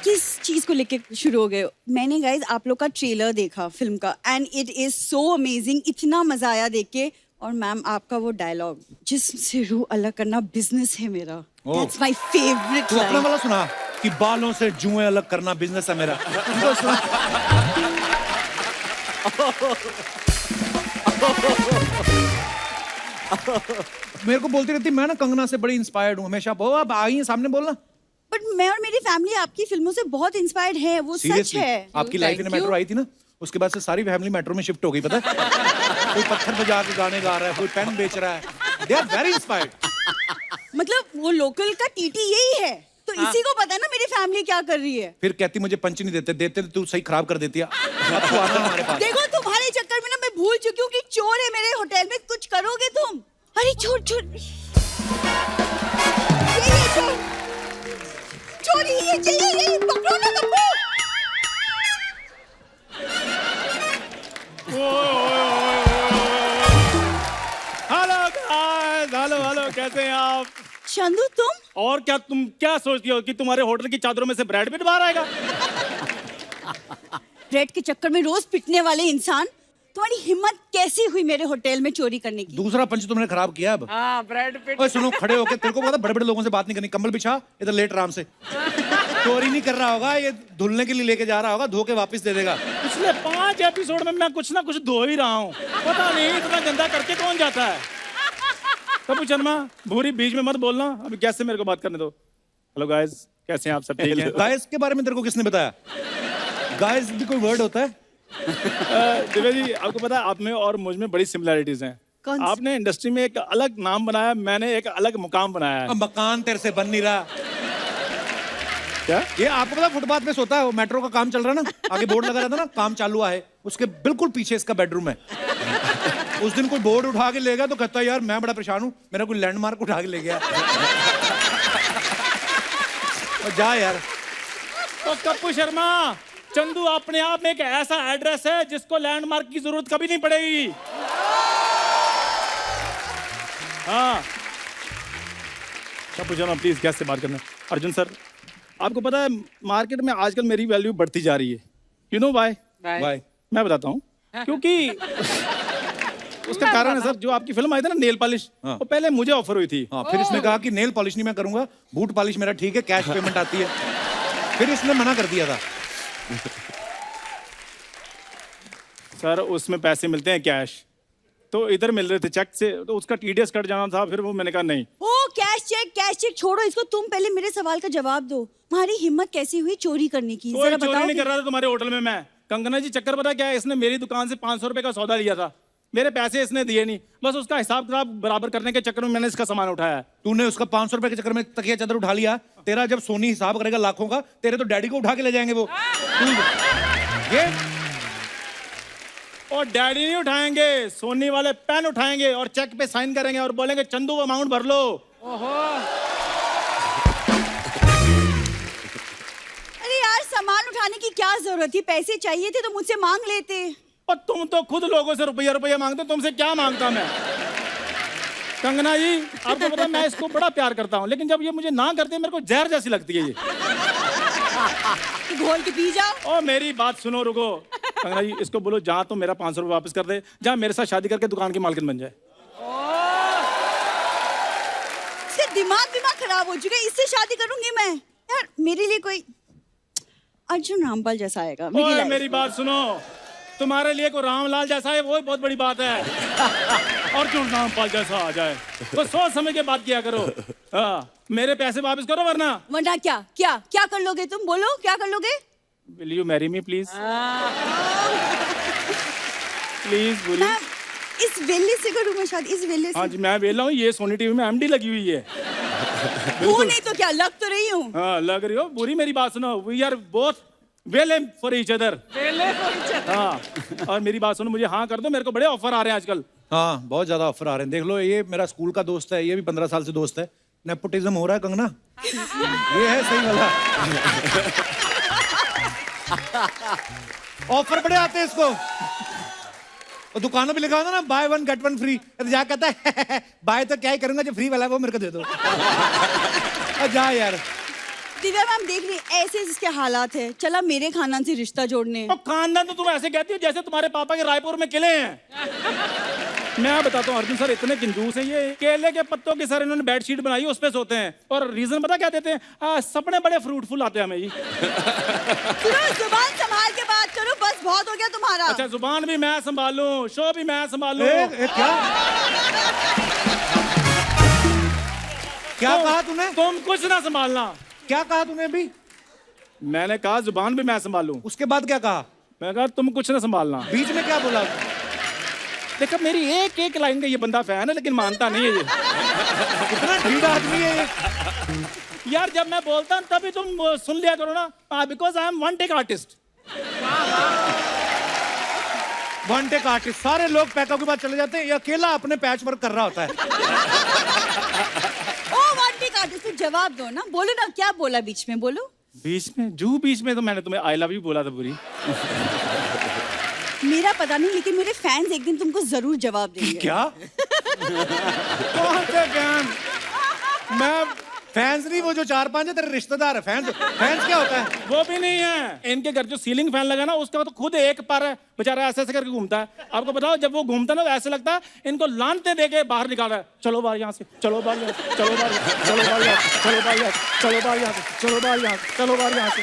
[SPEAKER 7] किस चीज को लेके शुरू हो गए? मैंने गाइज आप लोग का ट्रेलर देखा फिल्म का, and it is so amazing, इतना मजा आया देख के। और मैम आपका वो डायलॉग, जिस्म से रूह अलग करना बिजनेस है मेरा, दैट्स माय फेवरेट
[SPEAKER 1] तू अपना वाला सुना कि बालों से जुएं अलग करना बिजनेस है मेरा। इनको सुना। मेरे को बोलती रहती, मैं ना कंगना से बड़ी इंस्पायर्ड हूँ हमेशा। वो अब आई है सामने बोलना।
[SPEAKER 7] बट मैं और मेरी फैमिली आपकी फिल्मों से बहुत इंस्पायर्ड है, वो सच
[SPEAKER 1] Seriously,
[SPEAKER 7] है।
[SPEAKER 1] आपकी लाइफ इन मेट्रो आई थी ना, उसके बाद से सारी फैमिली मेट्रो में शिफ्ट हो गई, पता है? कोई पत्थर बजा के गाने गा रहा है, कोई पेन बेच रहा है। They are very inspired.
[SPEAKER 7] मतलब वो लोकल का टीटी यही है, तो इसी को पता है ना मेरी फैमिली क्या कर रही है।
[SPEAKER 1] फिर कहती मुझे पंच नहीं देते, देते तो तू सही खराब कर देती है। अब तू आना हमारे पास।
[SPEAKER 7] देखो तुम्हारे चक्कर में ना मैं भूल चुकी हूँ कि चोर है मेरे होटल में, कुछ करोगे तुम? अरे चोर चोर, ये चोर, चोर ये पकड़ो ना कप्पू।
[SPEAKER 8] हेलो गाइस, हेलो कैसे हैं आप?
[SPEAKER 7] चंदू तुम?
[SPEAKER 8] और क्या तुम क्या सोचती हो कि तुम्हारे होटल की चादरों में से ब्रैड पिट बाहर आएगा?
[SPEAKER 7] ब्रेड के चक्कर में रोज पिटने वाले इंसान, तुम्हारी हिम्मत कैसी हुई मेरे होटल में चोरी करने की?
[SPEAKER 1] दूसरा पंच तुमने खराब किया अब।
[SPEAKER 3] हाँ ब्रेड पिट।
[SPEAKER 1] ओए सुनो, खड़े होके, तेरे को पता बड़े बड़े लोगों से बात नहीं करनी। कंबल बिछा, इधर लेट आराम से। चोरी नहीं कर रहा होगा, ये धुलने के लिए लेके जा रहा होगा, धो के वापस दे देगा।
[SPEAKER 8] पिछले 5 एपिसोड में मैं कुछ ना कुछ धो ही रहा हूँ, पता नहीं इतना गंदा करके कौन जाता है। कपूर शर्मा, भूरी बीच में मत बोलना, अभी गैस से मेरे को बात करने दो। हेलो गाइस, कैसे हैं आप? सब ठीक हैं?
[SPEAKER 1] गाइस के बारे में तेरे को किसने बताया? गाइस भी कोई वर्ड होता है?
[SPEAKER 8] दिव्या जी, आपको पता है आप में और मुझ में बड़ी सिमिलैरिटीज हैं।
[SPEAKER 7] कौन सी?
[SPEAKER 8] आपने इंडस्ट्री में एक अलग नाम बनाया, मैंने एक अलग मुकाम बनाया है।
[SPEAKER 1] अब मकान तेरे से बन नहीं रहा।
[SPEAKER 8] क्या?
[SPEAKER 1] ये आपको पता फुटपाथ पे सोता है, वो मेट्रो का काम चल रहा है ना, आगे बोर्ड लगा रहता ना, काम चालू है, उसके बिल्कुल पीछे इसका बेडरूम है। उस दिन कोई बोर्ड उठा के ले गया तो कहता है यार मैं बड़ा परेशान हूँ, मेरा कोई लैंडमार्क उठा के ले गया। जा यार।
[SPEAKER 8] तो कपूर शर्मा, चंदू अपने आप में एक ऐसा एड्रेस है जिसको लैंडमार्क की जरूरत कभी नहीं पड़ेगी। हाँ, कपूर शर्मा प्लीज गैस से बात करना। अर्जुन सर, आपको पता है मार्केट में आजकल मेरी वैल्यू बढ़ती जा रही है। You know why?
[SPEAKER 1] बाय।
[SPEAKER 8] मैं बताता हूँ क्योंकि उसका कारण है सर, जो आपकी फिल्म आई थी ना नेल पॉलिश,
[SPEAKER 1] हाँ।
[SPEAKER 8] वो पहले मुझे ऑफर हुई थी।
[SPEAKER 1] हाँ, फिर इसने कहा कि नेल पॉलिश नहीं मैं करूंगा, बूट पॉलिश मेरा ठीक है, कैश पेमेंट आती है। फिर इसने मना कर दिया था।
[SPEAKER 8] सर उसमें पैसे मिलते हैं कैश, तो इधर मिल रहे थे चेक से, तो उसका टीडीएस कट जाना था, फिर वो मैंने कहा नहीं।
[SPEAKER 7] ओ कैश चेक छोड़ो इसको, तुम पहले मेरे सवाल का जवाब दो। तुम्हारी हिम्मत कैसी हुई चोरी करने की?
[SPEAKER 8] कोई
[SPEAKER 7] जरा
[SPEAKER 8] चोरी
[SPEAKER 7] बताओ
[SPEAKER 8] नहीं कर रहा था तुम्हारे होटल में मैं। कंगना जी चक्कर पता क्या है, इसने मेरी दुकान से 500 रुपए का सौदा लिया था, मेरे पैसे इसने दिए नहीं, बस उसका हिसाब किताब बराबर करने के चक्कर में मैंने इसका सामान उठाया है।
[SPEAKER 1] तूने उसका 500 रुपए के चक्कर में तकिया चादर उठा लिया। तेरा जब सोनी हिसाब करेगा लाखों का, तेरे तो डैडी को उठा के ले जाएंगे वो। ये
[SPEAKER 8] और डैडी नहीं उठाएंगे, सोनी वाले पेन उठाएंगे और चेक पे साइन करेंगे और बोलेंगे चंदू अमाउंट भर लो।
[SPEAKER 7] अरे यार सामान उठाने की क्या जरूरत थी? पैसे चाहिए थे तो मुझसे मांग लेते।
[SPEAKER 8] और तुम तो खुद लोगों से रुपया मांगते हो, तुमसे क्या मांगता मैं? कंगना जी, आपको पता है मैं इसको बड़ा प्यार करता हूँ, लेकिन जब ये मुझे ना करते मेरे को जहर जैसी लगती है ये।
[SPEAKER 7] घोल के पी जाओ।
[SPEAKER 8] ओ मेरी बात सुनो, रुको। कंगना जी इसको बोलो जहाँ तो मेरा 500 रुपये वापस कर दे, जहाँ मेरे साथ शादी करके दुकान की मालकिन बन जाए।
[SPEAKER 7] इसका दिमाग खराब हो चुका है, इससे शादी करूंगी मैं। यार मेरे लिए कोई अर्जुन रामपाल जैसा आएगा मेरी
[SPEAKER 8] ओए
[SPEAKER 7] लाइफ।
[SPEAKER 8] मेरी बात सुनो, तुम्हारे लिए कोई रामलाल जैसा है वो बहुत बड़ी बात है। अर्जुन रामपाल जैसा आ जाए तो सोच समझ के बात किया करो। हाँ, मेरे पैसे वापस करो वरना
[SPEAKER 7] वरना क्या क्या क्या कर लोगे तुम? बोलो क्या कर लोगे?
[SPEAKER 8] Will you marry me please? Please बुरी।
[SPEAKER 7] मैं इस वेले से करूँ मैं शादी? इस वेले से?
[SPEAKER 8] हाँ जी मैं वेला हूँ, ये सोनी टीवी में एमडी लगी हुई है।
[SPEAKER 7] वो नहीं तो क्या, लग तो रही हूँ।
[SPEAKER 8] हाँ लग रही हो। बुरी मेरी बात सुनो, we are both well am for each other. हाँ और मेरी बात सुनो, मुझे हाँ कर दो, मेरे को बड़े ऑफर आ रहे हैं आजकल।
[SPEAKER 1] हाँ बहुत ज्यादा ऑफर आ रहे हैं। देख लो ये मेरा स्कूल का दोस्त है, ये भी 15 साल से दोस्त है। नेपोटिज्म हो रहा है कंगना, ये है सही वाला। ऑफर बड़े आते हैं इसको, और दुकानों पे लिखा होता ना बाय 1 गेट 1 फ्री। जा कहता है बाय तो क्या ही करूंगा, जो फ्री वाला है वो मेरे को दे दो। जा यार।
[SPEAKER 7] दिव्या मैम देख रही ऐसे जिसके हालात है, चला मेरे खानदान से रिश्ता जोड़ने।
[SPEAKER 8] तो खानदान तो तुम ऐसे कहती हो जैसे तुम्हारे पापा के रायपुर में किले हैं। मैं बताता हूँ अर्जुन सर इतने कंजूस हैं, ये केले के पत्तों की सर इन्होंने बेडशीट बनाई, उस पे सोते हैं। और रीजन पता क्या देते हैं? सपने बड़े फ्रूटफुल आते हैं हमें जी।
[SPEAKER 7] जुबान संभाल के बात करो, बस बहुत हो गया तुम्हारा।
[SPEAKER 8] अच्छा जुबान भी मैं संभालूं, शो भी मैं संभालूं।
[SPEAKER 1] क्या कहा तूने?
[SPEAKER 8] तुम कुछ ना संभालना।
[SPEAKER 1] क्या कहा तूने अभी?
[SPEAKER 8] मैंने कहा जुबान भी मैं संभालूं।
[SPEAKER 1] उसके बाद क्या कहा?
[SPEAKER 8] मैं कहा तुम कुछ ना संभालना।
[SPEAKER 1] बीच में क्या बोला?
[SPEAKER 8] देखो मेरी एक एक लाइन का ये बंदा फैन है लेकिन मानता नहीं है ये।
[SPEAKER 1] कितना ढीला आदमी है ये।
[SPEAKER 8] यार जब मैं बोलता हूँ तभी तुम सुन लिया करो ना, because I am one take artist.
[SPEAKER 1] One take artist. सारे लोग पैकअप के बाद चले जाते हैं, ये अकेला अपने पैच वर्क कर रहा होता है।
[SPEAKER 7] तो जवाब दो ना, बोलो ना क्या बोला बीच में, बोलो।
[SPEAKER 8] बीच में तो मैंने तुम्हें आई लव यू बोला था बुरी।
[SPEAKER 7] मेरा पता नहीं लेकिन मेरे फैंस एक दिन तुमको जरूर जवाब देंगे।
[SPEAKER 1] क्या?
[SPEAKER 8] कौन से फैन? मैं
[SPEAKER 1] फैंस नहीं, वो जो 4-5 है तेरे रिश्तेदार है। फैंस क्या होता है?
[SPEAKER 8] वो भी नहीं है। इनके घर जो सीलिंग फैन लगा ना उसका तो खुद एक पर है बेचारा, ऐसे ऐसे करके घूमता है। आपको बताओ जब वो घूमता है ना ऐसे लगता है इनको लानते देके बाहर निकाल रहा है। चलो बाहर यहाँ से, चलो बाहर यहाँ से, चलो बाहर, चलो बाहर यहाँ से, चलो बाहर यहाँ से, चलो बाहर यहाँ से, चलो बाहर यहाँ से, चलो बाहर यहाँ से।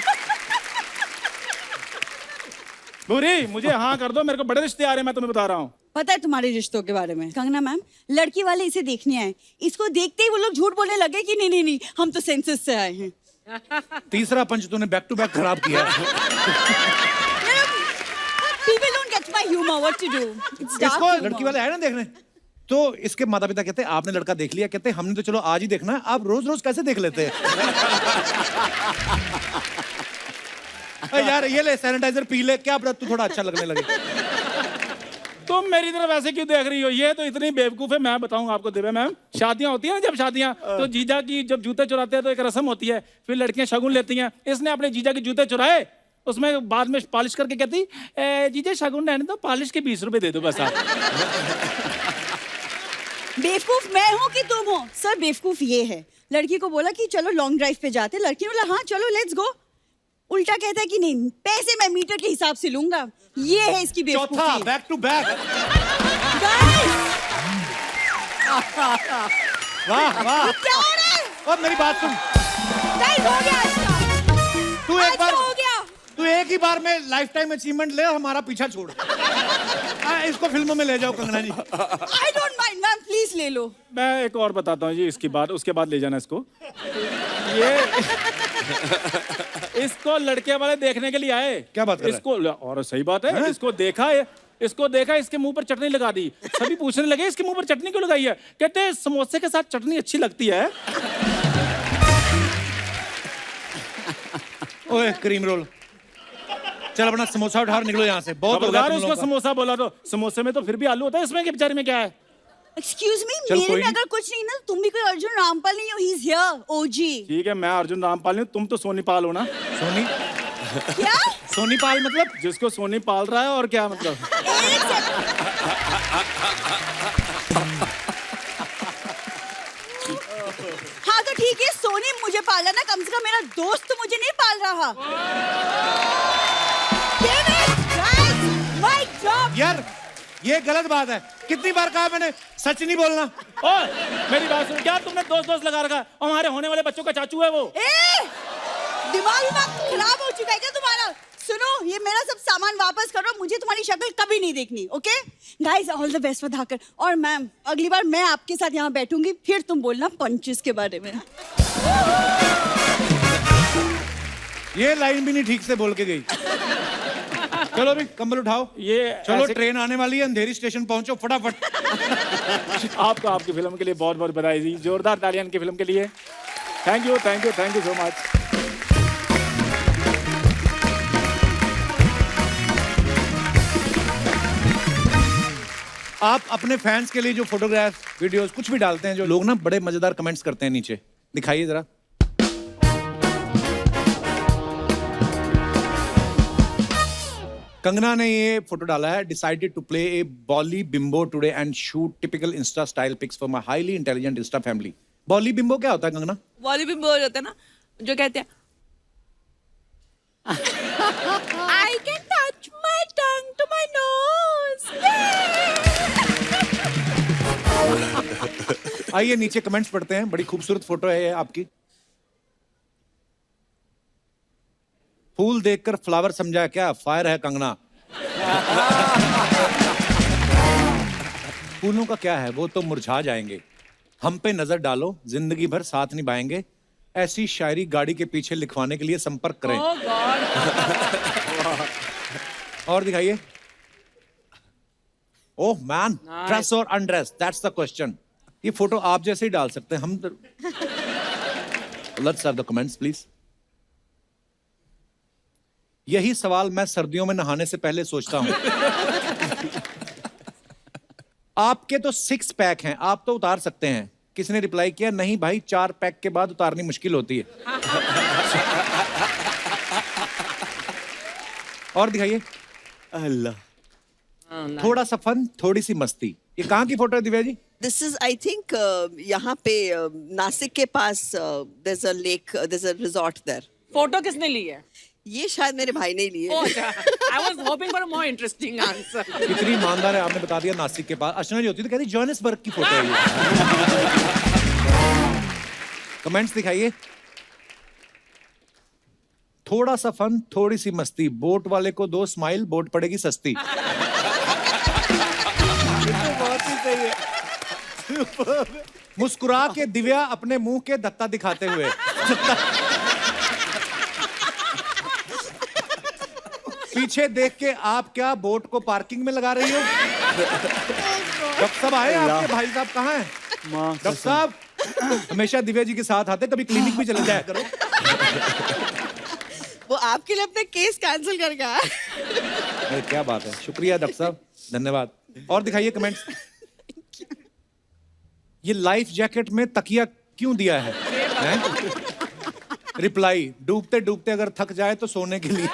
[SPEAKER 8] बुरी मुझे हाँ कर दो, मेरे को बड़े रिश्ते आ रहे हैं, मैं तुम्हें बता रहा हूँ।
[SPEAKER 7] पता है तुम्हारे रिश्तों के बारे में? कंगना मैम, लड़की वाले इसे देखने आए, इसको देखते ही वो लोग झूठ बोलने लगे कि नहीं हम तो सेंसस से आए हैं।
[SPEAKER 1] तीसरा पंच तूने बैक टू बैक खराब किया।
[SPEAKER 7] People don't get my humor, what to do? It's dark
[SPEAKER 1] इसको
[SPEAKER 7] humor.
[SPEAKER 1] लड़की वाले आए ना देखने, तो इसके माता पिता कहते हैं आपने लड़का देख लिया? कहते हैं हमने तो चलो आज ही देखना है, आप रोज रोज कैसे देख लेते हैं? यार ये ले सैनिटाइजर पी ले, क्या पता तू थोड़ा अच्छा लगने लगे।
[SPEAKER 8] तुम मेरी तरफ ऐसे क्यों देख रही हो? ये तो इतनी बेवकूफ है। मैं बताऊं आपको दिव्या मैम, शादियां होती है ना, जब शादियां तो जीजा की जब जूते चुराते हैं तो एक रस्म होती है, फिर लड़कियां शगुन लेती हैं। इसने अपने जीजा के जूते चुराए, उसमें बाद में पॉलिश करके कहती जीजा शगुन रहने दो, पॉलिश के 20 रुपए दे दो बस आप।
[SPEAKER 7] बेवकूफ मैं हूँ कि तुम हो? सर बेवकूफ ये है, लड़की को बोला कि चलो लॉन्ग ड्राइव पे जाते, लड़की ने बोला हाँ चलो लेट्स गो, उल्टा कहता है कि नहीं पैसे मैं मीटर के हिसाब से लूंगा। ये है इसकी बेवकूफी।
[SPEAKER 1] चौथा बैक टू बैक। वाह वाह।
[SPEAKER 7] क्या हो रहा है?
[SPEAKER 1] और मेरी बात सुन,
[SPEAKER 7] Guys, हो गया इसका।
[SPEAKER 1] तू एक बार,
[SPEAKER 7] हो गया।
[SPEAKER 1] तू एक ही बार में लाइफ टाइम अचीवमेंट ले, हमारा पीछा छोड़। इसको फिल्मों में ले जाओ कंगना जी।
[SPEAKER 7] I don't mind, ma'am please ले लो।
[SPEAKER 8] मैं एक और बताता हूँ जी इसकी बात, उसके बाद ले जाना इसको। ये इसको लड़के वाले देखने के लिए आए।
[SPEAKER 1] क्या बात कर रहा है?
[SPEAKER 8] इसको, और सही बात है, इसको देखा, इसके मुंह पर चटनी लगा दी। सभी पूछने लगे इसके मुंह पर चटनी क्यों लगाई है? कहते हैं समोसे के साथ चटनी अच्छी लगती है।
[SPEAKER 1] ओए क्रीम रोल, चल अपना समोसा उठा निकलो यहाँ से, बहुत हो गया तुम
[SPEAKER 8] उसको
[SPEAKER 1] लोगों का।
[SPEAKER 8] समोसा बोला तो समोसे में तो फिर भी आलू होता है, इसमें के बेचारे में क्या है?
[SPEAKER 7] एक्सक्यूज मी,
[SPEAKER 1] चल,
[SPEAKER 7] मेरे
[SPEAKER 1] कोई
[SPEAKER 7] में
[SPEAKER 1] नहीं।
[SPEAKER 7] अगर कुछ नहीं ना, तुम भी कोई अर्जुन रामपाल नहीं हो, ही इज हियर ओजी।
[SPEAKER 8] ठीक है मैं अर्जुन रामपाल हूँ, तुम तो सोनी पाल हो ना।
[SPEAKER 1] सोनी
[SPEAKER 7] क्या?
[SPEAKER 1] सोनी पाल मतलब?
[SPEAKER 8] जिसको सोनी पाल रहा है, और क्या मतलब?
[SPEAKER 7] एक सेकंड। हाँ तो ठीक है, सोनी मुझे पाल रहा ना, कम से कम मेरा दोस्त तो मुझे नहीं पाल रहा। Damn it, guys!
[SPEAKER 1] ये गलत बात है। कितनी बार कहा मैंने सच नहीं बोलना।
[SPEAKER 8] ओए मेरी बात सुन, क्या तुमने दोस्त लगा रखा है? हमारे होने वाले बच्चों का चाचू है वो।
[SPEAKER 7] दिमाग खराब हो चुका है क्या तुम्हारा? सुनो, ये मेरा सब सामान वापस करो, मुझे तुम्हारी शक्ल कभी नहीं देखनी। Okay guys, all the best for Dhaakad. और मैम, अगली बार मैं आपके साथ यहाँ बैठूंगी, फिर तुम बोलना पंचेस के बारे में।
[SPEAKER 1] ये लाइन भी नहीं ठीक से बोल के गई। चलो भी कंबल उठाओ।
[SPEAKER 8] ये
[SPEAKER 1] चलो
[SPEAKER 8] ऐसे-
[SPEAKER 1] ट्रेन आने वाली है, अंधेरी स्टेशन पहुंचो फटाफट।
[SPEAKER 8] आपको आपकी फिल्म के लिए बहुत बहुत बधाई जी। जोरदार तालियां की फिल्म के लिए। Thank you so much.
[SPEAKER 1] आप अपने फैंस के लिए जो फोटोग्राफ वीडियोस कुछ भी डालते हैं, जो लोग ना बड़े मजेदार कमेंट्स करते हैं नीचे, दिखाइए जरा। कंगना ने ये फोटो डाला है, decided to play a bolly bimbo today and shoot typical insta style pics for my highly intelligent insta family. Bolly bimbo क्या होता है कंगना?
[SPEAKER 2] वॉली भी बोल होता है ना, जो कहते हैं I can touch my tongue to my nose.
[SPEAKER 1] आइए नीचे कमेंट्स पढ़ते हैं। बड़ी खूबसूरत फोटो है ये आपकी। फूल देखकर फ्लावर समझा क्या? फायर है कंगना। फूलों का क्या है, वो तो मुरझा जाएंगे। हम पे नजर डालो, जिंदगी भर साथ निभाएंगे। ऐसी शायरी गाड़ी के पीछे लिखवाने के लिए संपर्क करें।
[SPEAKER 3] Oh God.
[SPEAKER 1] और दिखाइए। ओह मैन, ड्रेस और अनड्रेस, दैट्स द क्वेश्चन। ये फोटो आप जैसे ही डाल सकते हैं हम। Let's have the comments please. यही सवाल मैं सर्दियों में नहाने से पहले सोचता हूं। आपके तो 6 पैक हैं, आप तो उतार सकते हैं। किसने रिप्लाई किया? नहीं भाई, 4 पैक के बाद उतारनी मुश्किल होती है। और दिखाइए।
[SPEAKER 4] अल्लाह।
[SPEAKER 1] थोड़ा सा फन, थोड़ी सी मस्ती। ये कहाँ की फोटो है Divya ji?
[SPEAKER 6] This is I think यहाँ पे नासिक के पास there is a lake, there is a resort there.
[SPEAKER 3] Photo किसने ली है?
[SPEAKER 6] ये शायद मेरे भाई ने लिए।
[SPEAKER 3] Oh, I was hoping for a more interesting answer.
[SPEAKER 1] कितनी ईमानदार है, आपने बता दिया नासिक के पास। अर्चना जी होती तो कहती जोहानिसबर्ग की फोटो है ये। कमेंट्स दिखाइए। थोड़ा सा फन, थोड़ी सी मस्ती, बोट वाले को 2 स्माइल, बोट पड़ेगी सस्ती। बहुत ही सही है। मुस्कुरा के दिव्या अपने मुंह के दत्ता दिखाते हुए। पीछे देख के आप क्या बोट को पार्किंग में लगा रही हो? डॉक्टर साहब आए आपके भाई साहब कहाँ हैं? डॉक्टर साहब हमेशा दिव्या जी के साथ आते, कभी क्लिनिक भी चले जाया करो।
[SPEAKER 6] वो आपके लिए अपने केस कैंसिल कर गया।
[SPEAKER 1] अरे क्या बात है, शुक्रिया डॉक्टर साहब, धन्यवाद। और दिखाइए कमेंट्स। ये लाइफ जैकेट में तकिया क्यों दिया है? रिप्लाई, डूबते डूबते अगर थक जाए तो सोने के लिए।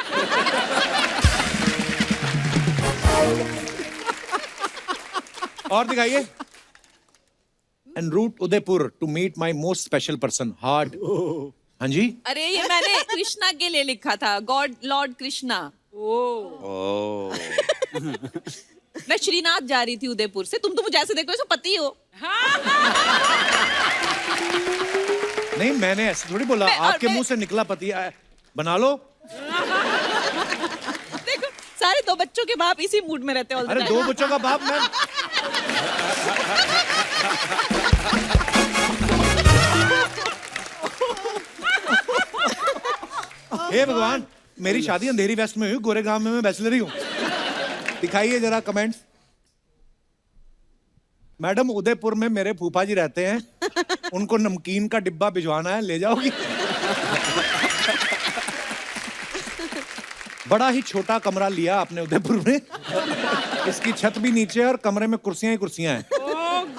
[SPEAKER 1] और दिखाइए। En route Udaipur to meet my most special person, heart. हाँ जी।
[SPEAKER 2] अरे ये मैंने कृष्णा के लिए लिखा था, गॉड लॉर्ड कृष्णा। मैं श्रीनाथ जा रही थी उदयपुर से। तुम तो मुझे ऐसे देखो, पति हो।
[SPEAKER 1] नहीं, मैंने ऐसे थोड़ी बोला। आपके मुंह से निकला पति। बना लो।
[SPEAKER 2] देखो, सारे 2 बच्चों के बाप इसी मूड में रहते हैं।
[SPEAKER 1] अरे 2 बच्चों का बाप मैं। हे भगवान, मेरी शादी अंधेरी वेस्ट में हुई, गोरेगांव में मैं बैचलर ही हूँ। दिखाइए जरा कमेंट्स। मैडम, उदयपुर में मेरे फूफा जी रहते हैं, उनको नमकीन का डिब्बा भिजवाना है, ले जाओगी? बड़ा ही छोटा कमरा लिया आपने उदयपुर में। इसकी छत भी नीचे है और कमरे में कुर्सियां ही कुर्सियां हैं।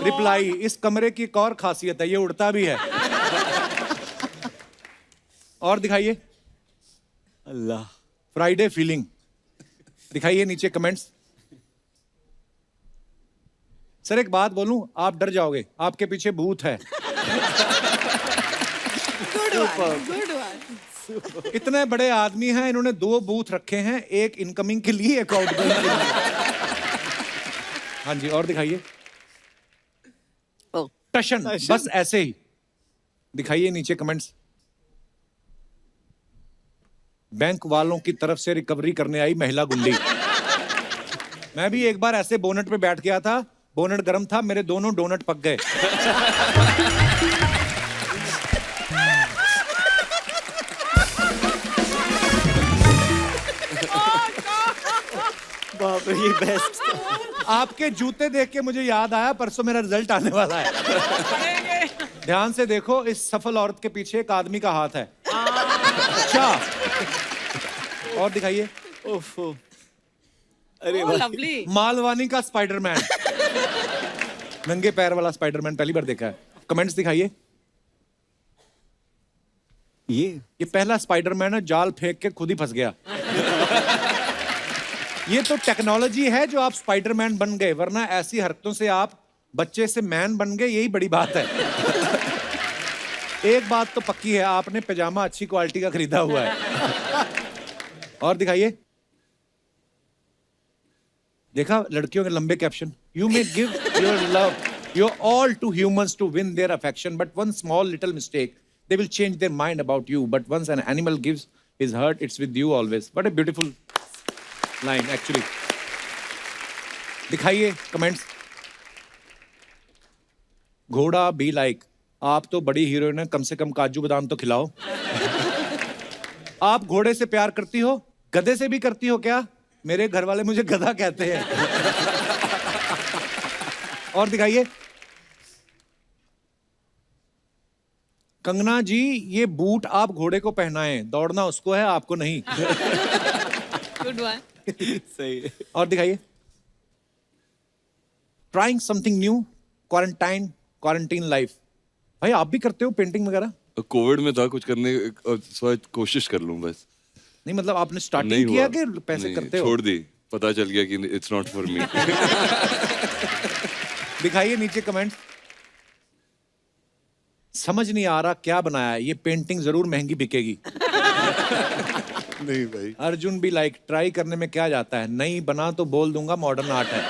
[SPEAKER 1] रिप्लाई, इस कमरे की एक और खासियत है, ये उड़ता भी है। और दिखाइए।
[SPEAKER 4] अल्लाह।
[SPEAKER 1] Friday feeling. दिखाइए नीचे कमेंट्स। सर एक बात बोलूं, आप डर जाओगे, आपके पीछे भूत है। इतने बड़े आदमी हैं, इन्होंने 2 बूथ रखे हैं, एक इनकमिंग के लिए, एक आउटगोइंग के लिए। हाँ जी, और दिखाइए।
[SPEAKER 6] Oh.
[SPEAKER 1] टशन, बस ऐसे ही दिखाइए नीचे कमेंट्स। बैंक वालों की तरफ से रिकवरी करने आई महिला गुंडी। मैं भी एक बार ऐसे बोनट पे बैठ गया था, बोनट गर्म था, मेरे दोनों डोनट पक गए।
[SPEAKER 4] बाप रे, ये बेस्ट।
[SPEAKER 1] आपके जूते देख के मुझे याद आया, परसों मेरा रिजल्ट आने वाला है। ध्यान से देखो, इस सफल औरत के पीछे एक आदमी का हाथ है। अच्छा, और दिखाइए।
[SPEAKER 4] ओफो, अरे
[SPEAKER 3] Oh,
[SPEAKER 4] भाई,
[SPEAKER 3] lovely.
[SPEAKER 1] मालवानी का स्पाइडरमैन, नंगे पैर वाला स्पाइडरमैन पहली बार देखा है। कमेंट्स दिखाइए। ये पहला स्पाइडरमैन है, जाल फेंक के खुद ही फंस गया। ये तो टेक्नोलॉजी है जो आप स्पाइडरमैन बन गए, वरना ऐसी हरकतों से आप बच्चे से मैन बन गए, यही बड़ी बात है। एक बात तो पक्की है, आपने पैजामा अच्छी क्वालिटी का खरीदा हुआ है। और दिखाइए। देखा लड़कियों के लंबे caption, you may give your love your all to humans to win their affection, but one small little mistake they will change their mind about you, but once an animal gives his heart it's with you always. What a beautiful line actually. दिखाइए कमेंट्स। घोड़ा बी लाइक, आप तो बड़ी हीरोइन है, कम से कम काजू बादाम तो खिलाओ। आप घोड़े से प्यार करती हो, गधे से भी करती हो क्या? मेरे घर वाले मुझे गधा कहते हैं। और दिखाइए। कंगना जी, ये बूट आप घोड़े को पहनाएं, दौड़ना उसको है, आपको नहीं।
[SPEAKER 2] Good one.
[SPEAKER 4] सही है।
[SPEAKER 1] और दिखाइए। Trying something new, quarantine life. भाई आप भी करते हो पेंटिंग वगैरह?
[SPEAKER 5] कोविड में था कुछ करने, कोशिश कर लूं बस।
[SPEAKER 1] नहीं मतलब आपने
[SPEAKER 5] नहीं
[SPEAKER 1] स्टार्टिंग
[SPEAKER 5] हुआ।
[SPEAKER 1] किया कि पैसे
[SPEAKER 5] नहीं,
[SPEAKER 1] करते हो?
[SPEAKER 5] छोड़ दी, पता चल गया कि इट्स नॉट फॉर मी।
[SPEAKER 1] दिखाइए नीचे कमेंट। समझ नहीं आ रहा क्या बनाया है, ये पेंटिंग जरूर महंगी बिकेगी।
[SPEAKER 9] नहीं भाई,
[SPEAKER 1] अर्जुन भी लाइक, ट्राई करने में क्या जाता है, नहीं बना तो बोल दूंगा मॉडर्न आर्ट है।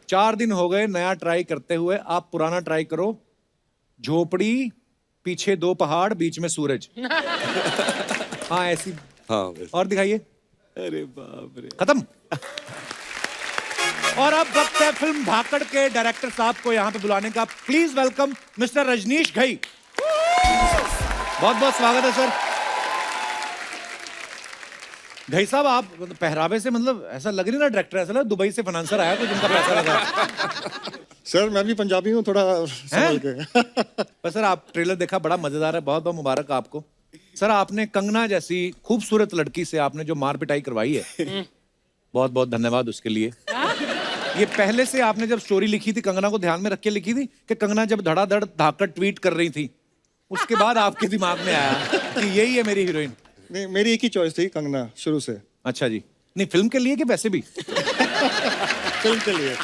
[SPEAKER 1] 4 दिन हो गए नया ट्राई करते हुए, आप पुराना ट्राई करो। झोपड़ी, पीछे 2 पहाड़, बीच में सूरज। हाँ ऐसी।
[SPEAKER 5] हाँ बस।
[SPEAKER 1] और दिखाइए।
[SPEAKER 4] अरे बाप रे,
[SPEAKER 1] खत्म। और अब वक्त है फिल्म धाकड़ के डायरेक्टर साहब को यहाँ पे बुलाने का। Please welcome mister Rajneesh Ghai. बहुत बहुत स्वागत है सर। घई साहब, आप मतलब पहरावे से मतलब ऐसा लग नहीं ना डायरेक्टर, ऐसा लग दुबई से फाइनेंसर आया तो जिनका पैसा लगा।
[SPEAKER 9] सर मैं भी पंजाबी हूँ, थोड़ा संभल के।
[SPEAKER 1] पर सर आप ट्रेलर देखा, बड़ा मजेदार है, बहुत बहुत मुबारक आपको। सर आपने कंगना जैसी खूबसूरत लड़की से आपने जो मार पिटाई करवाई है, बहुत बहुत धन्यवाद उसके लिए। ये पहले से आपने जब स्टोरी लिखी थी, कंगना को ध्यान में रख के लिखी थी कि कंगना जब धड़ाधड़ धाकड़ ट्वीट कर रही थी, उसके बाद आपके दिमाग में आया कि यही है मेरी हीरोइन?
[SPEAKER 9] नहीं, मेरी एक ही चॉइस थी कंगना शुरू से,
[SPEAKER 1] अच्छा जी। नहीं फिल्म के लिए कि वैसे भी?
[SPEAKER 9] फिल्म के लिए।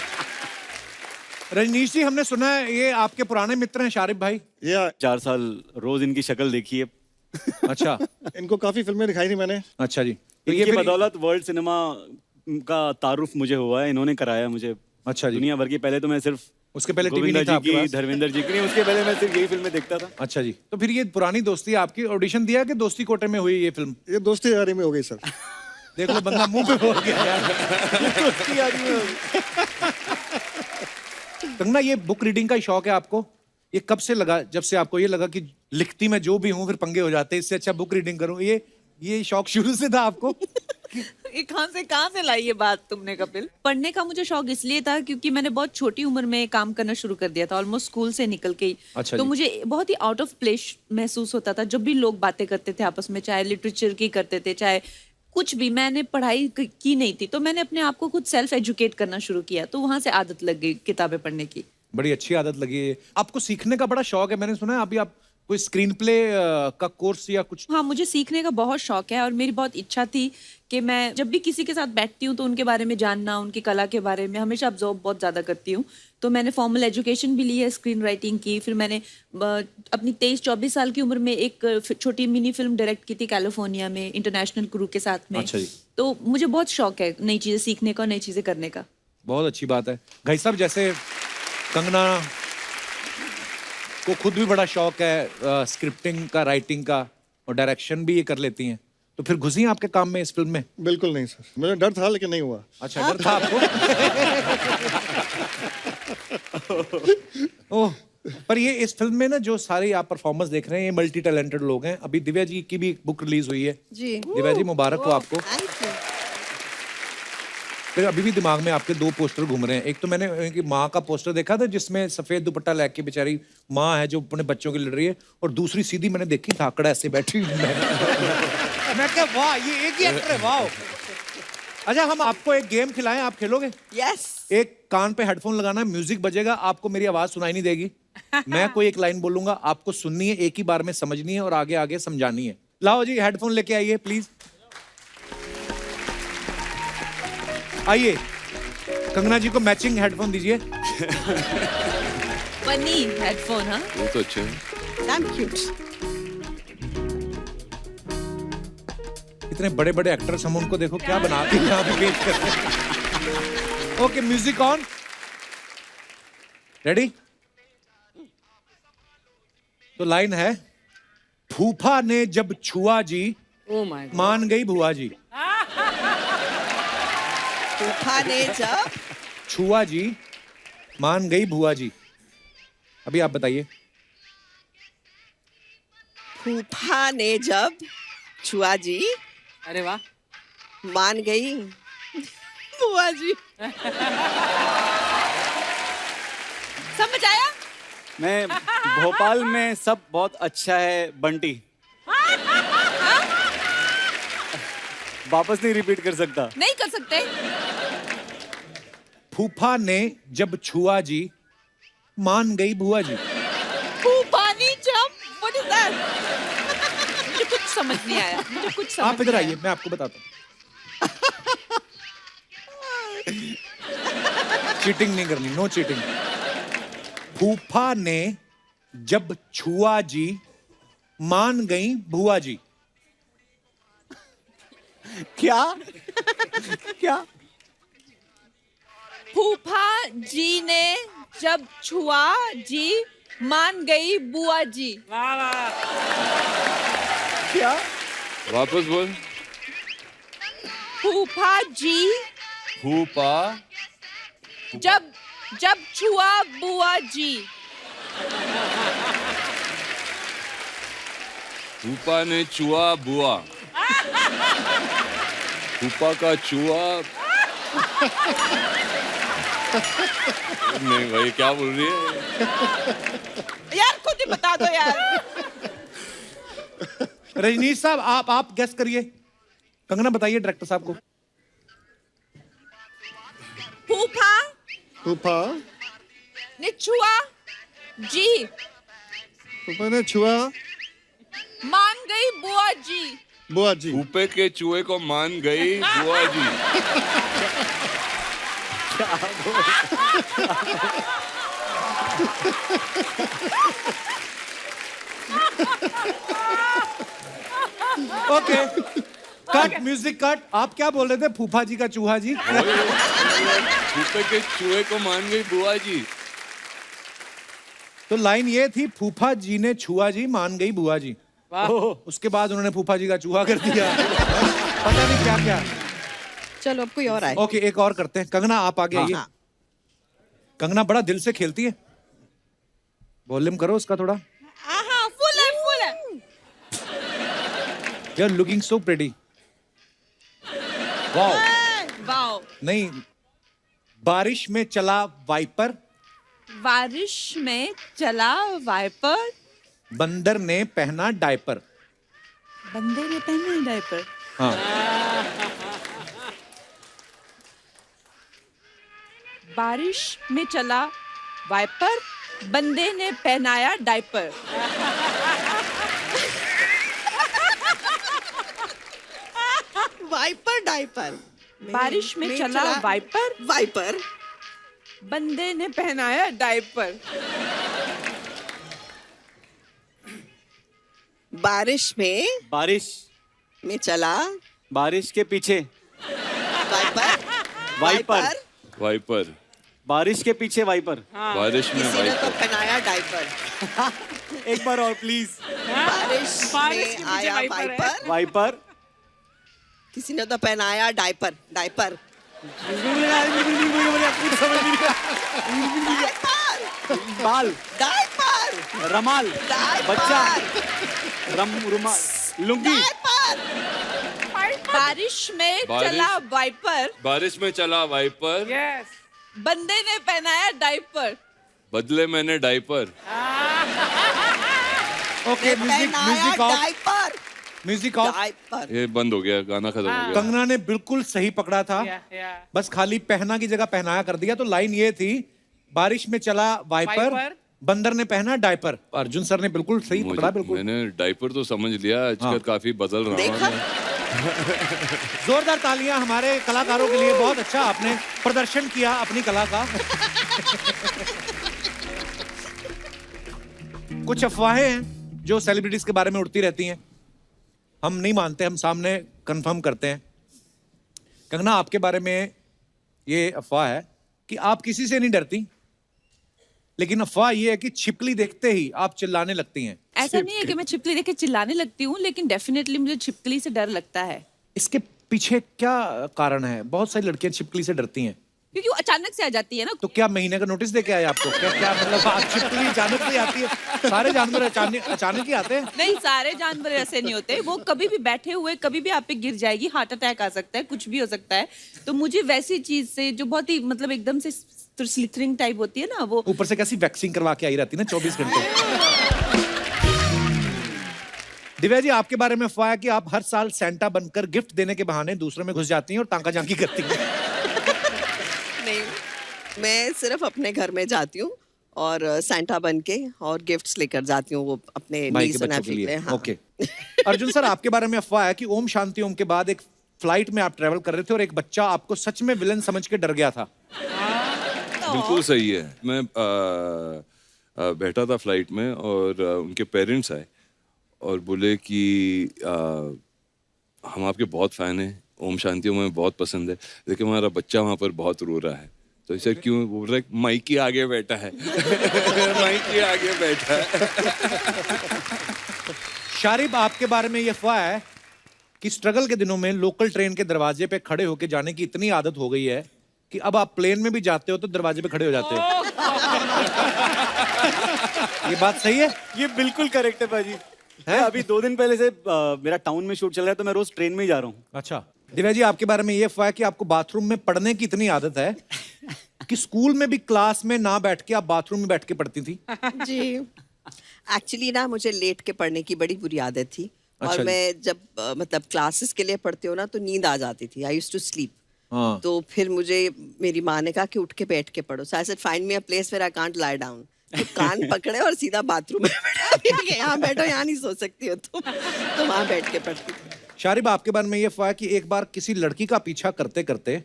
[SPEAKER 1] रजनीश जी, हमने सुना है ये आपके पुराने मित्र हैं शारिफ भाई।
[SPEAKER 9] ये
[SPEAKER 4] 4 साल रोज इनकी शक्ल देखी है।
[SPEAKER 1] अच्छा
[SPEAKER 9] इनको काफी फिल्में दिखाई थी मैंने।
[SPEAKER 1] अच्छा जी। तो
[SPEAKER 4] इनकी
[SPEAKER 1] फिर-
[SPEAKER 4] बदौलत वर्ल्ड सिनेमा का तारुफ मुझे हुआ है, इन्होंने कराया मुझे।
[SPEAKER 1] अच्छा जी।
[SPEAKER 4] दुनिया भर की, पहले तो मैं सिर्फ
[SPEAKER 1] उसके पहले टीवी
[SPEAKER 4] गोविंदा
[SPEAKER 1] नहीं था
[SPEAKER 4] जी
[SPEAKER 1] आपके
[SPEAKER 4] की,
[SPEAKER 1] पास?
[SPEAKER 4] धर्मेंद्र जी की नहीं, उसके पहले मैं सिर्फ यही फिल्में देखता था।
[SPEAKER 1] अच्छा जी। तो फिर ये पुरानी दोस्ती आपकी ऑडिशन दिया कि दोस्ती कोटे में हुई ये फिल्म?
[SPEAKER 9] ये दोस्ती यारी में हो गई सर।
[SPEAKER 1] देख लो बंदा मुंह पे बोल गया यार। दोस्ती यारी में हो गई। कंगना, ये बुक रीडिंग का शौक है आपको? ये कब से लगा? जब से आपको ये लगा कि लिखती मैं जो भी हूँ फिर पंगे हो जाते हैं, इससे अच्छा बुक रीडिंग करूँ, ये शौक शुरू से था आपको?
[SPEAKER 2] ये कहाँ से लाई ये बात तुमने कपिल? पढ़ने का मुझे शौक इसलिए था क्योंकि मैंने बहुत छोटी उम्र में काम करना शुरू कर दिया था, ऑलमोस्ट स्कूल से निकल के ही।
[SPEAKER 1] अच्छा
[SPEAKER 2] तो
[SPEAKER 1] जी।
[SPEAKER 2] मुझे बहुत ही आउट ऑफ प्लेस महसूस होता था जब भी लोग बातें करते थे आपस में, चाहे लिटरेचर की करते थे, चाहे कुछ भी। मैंने पढ़ाई की नहीं थी, तो मैंने अपने आप को खुद सेल्फ एजुकेट करना शुरू किया, तो वहां से आदत लग गई किताबें पढ़ने की।
[SPEAKER 1] बड़ी अच्छी आदत लगी है। आपको सीखने का बड़ा शौक है, मैंने सुना है। अभी आप कोई स्क्रीन प्ले का कोर्स या कुछ?
[SPEAKER 2] हाँ, मुझे सीखने का बहुत शौक है और मेरी बहुत इच्छा थी कि मैं जब भी किसी के साथ बैठती हूँ तो उनके बारे में जानना, उनकी कला के बारे में हमेशा ऑब्जर्व बहुत ज़्यादा करती हूँ। तो मैंने फॉर्मल एजुकेशन भी ली है स्क्रीन राइटिंग की। फिर मैंने अपनी 23-24 साल की उम्र में एक छोटी मिनी फिल्म डायरेक्ट की थी कैलिफोर्निया में, इंटरनेशनल क्रू के साथ में।
[SPEAKER 1] अच्छा जी।
[SPEAKER 2] तो मुझे बहुत शौक है नई चीज़ें सीखने का और नई चीज़ें करने का।
[SPEAKER 1] बहुत अच्छी बात है। भाई साहब, जैसे कंगना को खुद भी बड़ा शौक है स्क्रिप्टिंग का, राइटिंग का, और डायरेक्शन भी ये कर लेती हैं, तो फिर घुसी हैं आपके काम में इस फिल्म में?
[SPEAKER 9] बिल्कुल नहीं सर, मुझे डर था लेकिन नहीं हुआ।
[SPEAKER 1] अच्छा, डर था आपको? ओह, पर ये इस फिल्म में ना जो सारे आप परफॉर्मेंस देख रहे हैं, ये मल्टी टैलेंटेड लोग हैं। अभी दिव्या जी की भी एक बुक रिलीज हुई है।
[SPEAKER 6] जी।
[SPEAKER 1] दिव्या जी, मुबारक हो आपको।
[SPEAKER 6] Thank you.
[SPEAKER 1] फिर अभी भी दिमाग में आपके 2 पोस्टर घूम रहे हैं। एक तो मैंने उनकी माँ का पोस्टर देखा था जिसमें सफेद दुपट्टा लेके बेचारी माँ है जो अपने बच्चों की लड़ रही है, और दूसरी सीधी मैंने देखी धाकड़ा ऐसे बैठी हुई। मैं क्या, वाह, ये एक ही एक्टर है, वाह। अच्छा, हम आपको एक गेम खिलाएं, आप खेलोगे?
[SPEAKER 6] यस।
[SPEAKER 1] एक कान पे हेडफोन लगाना है, म्यूजिक बजेगा, आपको मेरी आवाज सुनाई नहीं देगी। मैं कोई एक लाइन बोलूंगा, आपको सुननी है, एक ही बार में समझनी है और आगे आगे समझानी है। लाओ जी, हेडफोन लेके आइए प्लीज। आइए, कंगना जी को मैचिंग हेडफोन दीजिए।
[SPEAKER 2] फनी हेडफोन, हाँ।
[SPEAKER 5] वो तो अच्छे हैं।
[SPEAKER 6] Thank you.
[SPEAKER 1] इतने बड़े बड़े एक्टर्स, हम उनको देखो क्या बना के यहाँ पे पेश करते हैं। Okay, music on, ready? तो लाइन है, फूफा ने जब छुआ जी,
[SPEAKER 3] Oh my God.
[SPEAKER 1] मान गई भुआ जी।
[SPEAKER 6] फूफा ने जब
[SPEAKER 1] छुआ जी, मान गई भुआ जी। अभी आप बताइए।
[SPEAKER 6] फूफा ने जब छुआ जी,
[SPEAKER 3] अरे वाह।
[SPEAKER 6] मान गई बुआ जी।
[SPEAKER 2] समझ आया?
[SPEAKER 4] मैं भोपाल में सब बहुत अच्छा है बंटी। वापस नहीं रिपीट कर सकता।
[SPEAKER 2] नहीं कर सकते।
[SPEAKER 1] फूफा ने जब छुआ जी, मान गई भुआ जी।
[SPEAKER 2] पानी जब, व्हाट इज दैट? मुझे कुछ समझ नहीं आया, मुझे कुछ समझ
[SPEAKER 1] आप इधर
[SPEAKER 2] नहीं
[SPEAKER 1] आइए, मैं आपको बताता हूँ। चीटिंग नहीं करनी, नो चीटिंग। फूफा ने जब छुआ जी, मान गई भुआ जी।
[SPEAKER 4] क्या? क्या?
[SPEAKER 2] फूफा जी ने जब छुआ जी, मान गई बुआ जी।
[SPEAKER 3] वाह वाह।
[SPEAKER 4] क्या?
[SPEAKER 5] वापस बोल।
[SPEAKER 2] फूफा जी
[SPEAKER 5] फूफा
[SPEAKER 2] जब छुआ बुआ जी।
[SPEAKER 5] फूफा ने चुआ बुआ। फूफा का चुआ। नहीं भाई, क्या बोल रही है?
[SPEAKER 2] यार खुद ही बता दो यार।
[SPEAKER 1] रजनीश साहब, आप गेस करिए। कंगना बताइए डायरेक्टर साहब को।
[SPEAKER 2] फूफा
[SPEAKER 9] फूफा
[SPEAKER 2] ने छुआ जी,
[SPEAKER 9] फूफा ने छुआ
[SPEAKER 2] मान गई बुआ जी।
[SPEAKER 9] बुआ जी।
[SPEAKER 5] फूफे के चूहे को मान गई बुआ जी।
[SPEAKER 1] Okay, cut, music cut. आप क्या बोल रहे थे? फूफा जी का चूहा जी।
[SPEAKER 5] फूफे के चूहे को मान गई बुआ जी।
[SPEAKER 1] तो लाइन ये थी, फूफा जी ने छुआ जी, मान गई बुआ जी। उसके बाद उन्होंने फूफा जी का चूहा कर दिया। पता नहीं क्या क्या।
[SPEAKER 6] चलो अब कोई और आए।
[SPEAKER 1] ओके, एक और करते हैं। कंगना आप आगे आइए। कंगना बड़ा दिल से खेलती है, वॉल्यूम करो उसका थोड़ा।
[SPEAKER 2] फुल है, फुल है।
[SPEAKER 1] You are looking so pretty. Wow.
[SPEAKER 2] Wow.
[SPEAKER 1] नहीं, बारिश में चला वाइपर,
[SPEAKER 2] बारिश में चला वाइपर,
[SPEAKER 1] बंदर ने पहना डायपर।
[SPEAKER 2] बंदे ने पहना डायपर।
[SPEAKER 1] हाँ,
[SPEAKER 2] बारिश में चला वाइपर, बंदे ने पहनाया डायपर।
[SPEAKER 6] Wiper diaper.
[SPEAKER 2] बारिश में चला वाइपर,
[SPEAKER 6] वाइपर।
[SPEAKER 2] बंदे ने पहनाया डायपर।
[SPEAKER 6] बारिश
[SPEAKER 4] बारिश
[SPEAKER 6] में चला
[SPEAKER 4] बारिश के पीछे
[SPEAKER 6] वाइपर।
[SPEAKER 4] वाइपर
[SPEAKER 5] वाइपर,
[SPEAKER 4] बारिश के पीछे वाइपर।
[SPEAKER 5] बारिश में
[SPEAKER 6] किसी ने तो
[SPEAKER 5] वाइपर,
[SPEAKER 6] पहनाया डायपर।
[SPEAKER 4] एक बार और प्लीज।
[SPEAKER 6] बारिश
[SPEAKER 3] बारिश के
[SPEAKER 6] में
[SPEAKER 3] पीछे
[SPEAKER 6] आया
[SPEAKER 3] वाइपर है।
[SPEAKER 6] वाइपर।
[SPEAKER 4] वाइपर।
[SPEAKER 6] किसी ने तो पहनाया डायपर। डायपर।
[SPEAKER 4] बाल।
[SPEAKER 6] डायपर।
[SPEAKER 4] रमाल।
[SPEAKER 6] डायपर।
[SPEAKER 4] बच्चा। रुमाल। लुंगी।
[SPEAKER 2] बारिश में
[SPEAKER 5] बारिश-
[SPEAKER 2] चला वाइपर,
[SPEAKER 5] बारिश में चला वाइपर,
[SPEAKER 3] यस
[SPEAKER 2] बंदे ने पहनाया डायपर।
[SPEAKER 5] बदले मैंने डाइपर।
[SPEAKER 1] ओके, म्यूजिक
[SPEAKER 6] पहनाया
[SPEAKER 1] of,
[SPEAKER 6] diaper.
[SPEAKER 1] Music of.
[SPEAKER 6] Diaper.
[SPEAKER 5] ये बंद हो गया, गाना खत्म हो गया।
[SPEAKER 1] कंगना ने बिल्कुल सही पकड़ा था,
[SPEAKER 3] या
[SPEAKER 1] बस खाली पहना की जगह पहनाया कर दिया। तो लाइन ये थी, बारिश में चला वाइपर,
[SPEAKER 3] वाइपर।
[SPEAKER 1] बंदर ने पहना डायपर। अर्जुन सर ने बिल्कुल सही पकड़ा, बिल्कुल।
[SPEAKER 5] मैंने डाइपर तो समझ लिया, आजकल काफी बदल रहा
[SPEAKER 6] देखा?
[SPEAKER 5] हूँ मैं।
[SPEAKER 1] जोरदार तालियां हमारे कलाकारों के लिए। बहुत अच्छा आपने प्रदर्शन किया अपनी कला का। कुछ अफवाहें हैं जो सेलिब्रिटीज के बारे में उड़ती रहती हैं, हम नहीं मानते, हम सामने कंफर्म करते हैं। कंगना, आपके बारे में ये अफवाह है कि आप किसी से नहीं डरती, लेकिन अफवाह ये है कि छिपकली देखते ही आप चिल्लाने लगती हैं।
[SPEAKER 2] ऐसा नहीं है कि मैं छिपकली देख के चिल्लाने लगती हूँ, लेकिन डेफिनेटली मुझे छिपकली से डर लगता है,
[SPEAKER 1] इसके पीछे क्या कारण है? बहुत सारी लड़कियां छिपकली से डरती हैं,
[SPEAKER 2] क्योंकि वो अचानक से आ जाती है ना।
[SPEAKER 1] तो क्या महीने का नोटिस दे के आए आपको? क्या क्या मतलब आप छिपकली अचानक से आती है? सारे जानवर अचानक ही आते हैं?
[SPEAKER 2] नहीं, सारे जानवर ऐसे नहीं होते, वो कभी भी बैठे हुए कभी भी आप पे गिर जाएगी, हार्ट अटैक आ सकता है, कुछ भी हो सकता है। तो मुझे वैसी चीज से जो बहुत ही मतलब एकदम से स्लिथरिंग टाइप होती है ना, वो
[SPEAKER 1] ऊपर से कैसी वैक्सिंग करवा के आई रहती है ना 24 घंटे। दिव्या जी, आपके बारे में अफवाह है कि आप हर साल सेंटा बनकर गिफ्ट देने के बहाने दूसरों में घुस जाती हैं और तांका झांकी करती हैं।
[SPEAKER 6] नहीं, मैं सिर्फ अपने घर में जाती हूँ और सैंटा बन के और गिफ्ट्स लेकर जाती हूँ, वो अपने
[SPEAKER 1] भाई के
[SPEAKER 6] niece and
[SPEAKER 1] बच्चों के
[SPEAKER 6] nephew
[SPEAKER 1] लिए।
[SPEAKER 6] हाँ।
[SPEAKER 1] ओके। अर्जुन सर, आपके बारे में अफवाह है कि ओम शांति ओम के बाद एक फ्लाइट में आप ट्रेवल कर रहे थे और एक बच्चा आपको सच में विलन समझ के डर गया था।
[SPEAKER 5] बिल्कुल सही है। मैं बैठा था फ्लाइट में और उनके पेरेंट्स आए और बोले कि हम आपके बहुत फैन हैं, ओम शांति ओम हमें बहुत पसंद है, लेकिन हमारा बच्चा वहाँ पर बहुत रो रहा है। तो इसे क्यों? बोल रहा है माइक के आगे बैठा है। माइक के आगे बैठा है।
[SPEAKER 1] शारिब, आपके बारे में ये अफवाह है कि स्ट्रगल के दिनों में लोकल ट्रेन के दरवाजे पे खड़े होके जाने की इतनी आदत हो गई है कि अब आप प्लेन में भी जाते हो तो दरवाजे पे खड़े हो जाते हो। ये बात सही है?
[SPEAKER 4] ये बिल्कुल करेक्ट है भाजी। है अभी 2 दिन पहले से मेरा टाउन में शूट चल रहा है, तो मैं रोज ट्रेन में ही जा रहा हूँ।
[SPEAKER 1] अच्छा। दिव्या जी, आपके बारे में ये अफवाह है कि आपको बाथरूम में पढ़ने की इतनी आदत है कि स्कूल में भी क्लास में ना बैठ के आप बाथरूम में बैठ के पढ़ती थी।
[SPEAKER 6] जी, एक्चुअली ना मुझे लेट के पढ़ने की बड़ी बुरी आदत थी।
[SPEAKER 1] अच्छा
[SPEAKER 6] और
[SPEAKER 1] जी।
[SPEAKER 6] मैं जब मतलब क्लासेस के लिए पढ़ती हूँ ना, तो नींद आ जाती थी। I used to sleep.
[SPEAKER 1] हाँ।
[SPEAKER 6] तो फिर मुझे मेरी माँ ने कहा कि उठ के बैठ के पढ़ो। So I said find me a place where I can't lie down. तो कान पकड़े और सीधा बाथरूम में बैठा दिया कि यहाँ बैठो, यहाँ नहीं सो सकती हो तुम। तो वहाँ बैठ के पढ़ती थी।
[SPEAKER 1] शारिब, आपके बारे में ये अफवाह है कि एक बार किसी लड़की का पीछा करते करते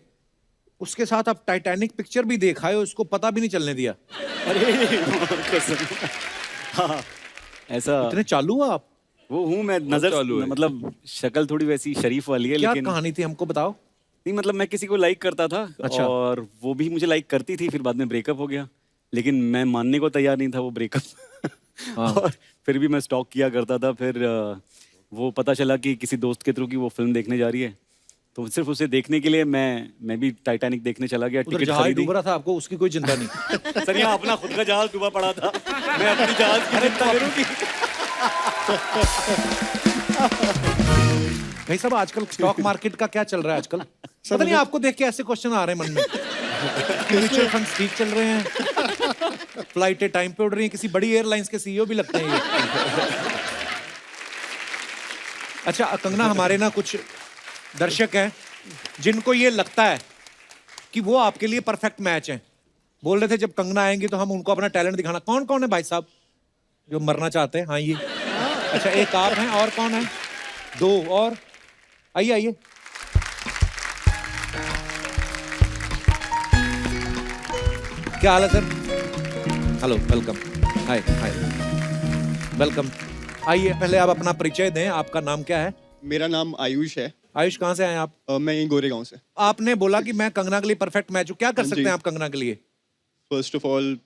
[SPEAKER 1] उसके साथ आप टाइटैनिक पिक्चर भी देख आए, उसको पता भी नहीं चलने दिया।
[SPEAKER 4] अरे कसम। हाँ, ऐसा
[SPEAKER 1] इतने चालू हो आप?
[SPEAKER 4] वो हूँ मैं। नजर
[SPEAKER 5] चालू है।
[SPEAKER 4] मतलब शक्ल थोड़ी वैसी शरीफ वाली है,
[SPEAKER 1] क्या
[SPEAKER 4] लेकिन
[SPEAKER 1] कहानी थी, हमको बताओ।
[SPEAKER 4] नहीं मतलब मैं किसी को लाइक करता था।
[SPEAKER 1] अच्छा।
[SPEAKER 4] और वो भी मुझे लाइक करती थी, फिर बाद में ब्रेकअप हो गया, लेकिन मैं मानने को तैयार नहीं था वो ब्रेकअप।
[SPEAKER 1] हाँ।
[SPEAKER 4] और फिर भी मैं स्टॉक किया करता था। फिर वो पता चला कि किसी दोस्त के थ्रू की वो फिल्म देखने जा रही है, तो सिर्फ उसे देखने के लिए मैं भी टाइटैनिक देखने चला गया।
[SPEAKER 1] उधर
[SPEAKER 4] टिकट
[SPEAKER 1] जहाज
[SPEAKER 4] खरीदी।
[SPEAKER 1] डूब रहा था, आपको उसकी कोई चिंता नहीं?
[SPEAKER 4] सर यहाँ अपना खुद का जहाज डूबा पड़ा था, मैं अपनी जहाज की चिंता करूंगी।
[SPEAKER 1] भाई साहब, आजकल स्टॉक मार्केट का क्या चल रहा है आजकल? पता नहीं, आपको देख के ऐसे क्वेश्चन आ रहे हैं मन में। म्यूचुअल फंड्स ठीक चल रहे हैं, फ्लाइटें टाइम पे उड़ रही हैं, किसी बड़ी एयरलाइंस के सीईओ भी लगते हैं ये। अच्छा कंगना, हमारे ना कुछ दर्शक हैं जिनको ये लगता है कि वो आपके लिए परफेक्ट मैच हैं। बोल रहे थे जब कंगना आएंगी तो हम उनको अपना टैलेंट दिखाना। कौन कौन है भाई साहब जो मरना चाहते हैं? हाँ ये। अच्छा, एक आप हैं, और कौन है? 2 और। आइए आइए। क्या हाल है sir? Hello, welcome. Hi hi, welcome. आइए, पहले आप अपना परिचय दें। आपका नाम क्या है?
[SPEAKER 9] मेरा नाम आयुष है।
[SPEAKER 1] आयुष कहाँ से आए आप?
[SPEAKER 10] मैं यहीं गोरेगांव से।
[SPEAKER 1] आपने बोला कि मैं कंगना के लिए परफेक्ट मैच हूँ, क्या कर सकते
[SPEAKER 10] जी।
[SPEAKER 1] हैं आप कंगना के लिए?
[SPEAKER 10] First of all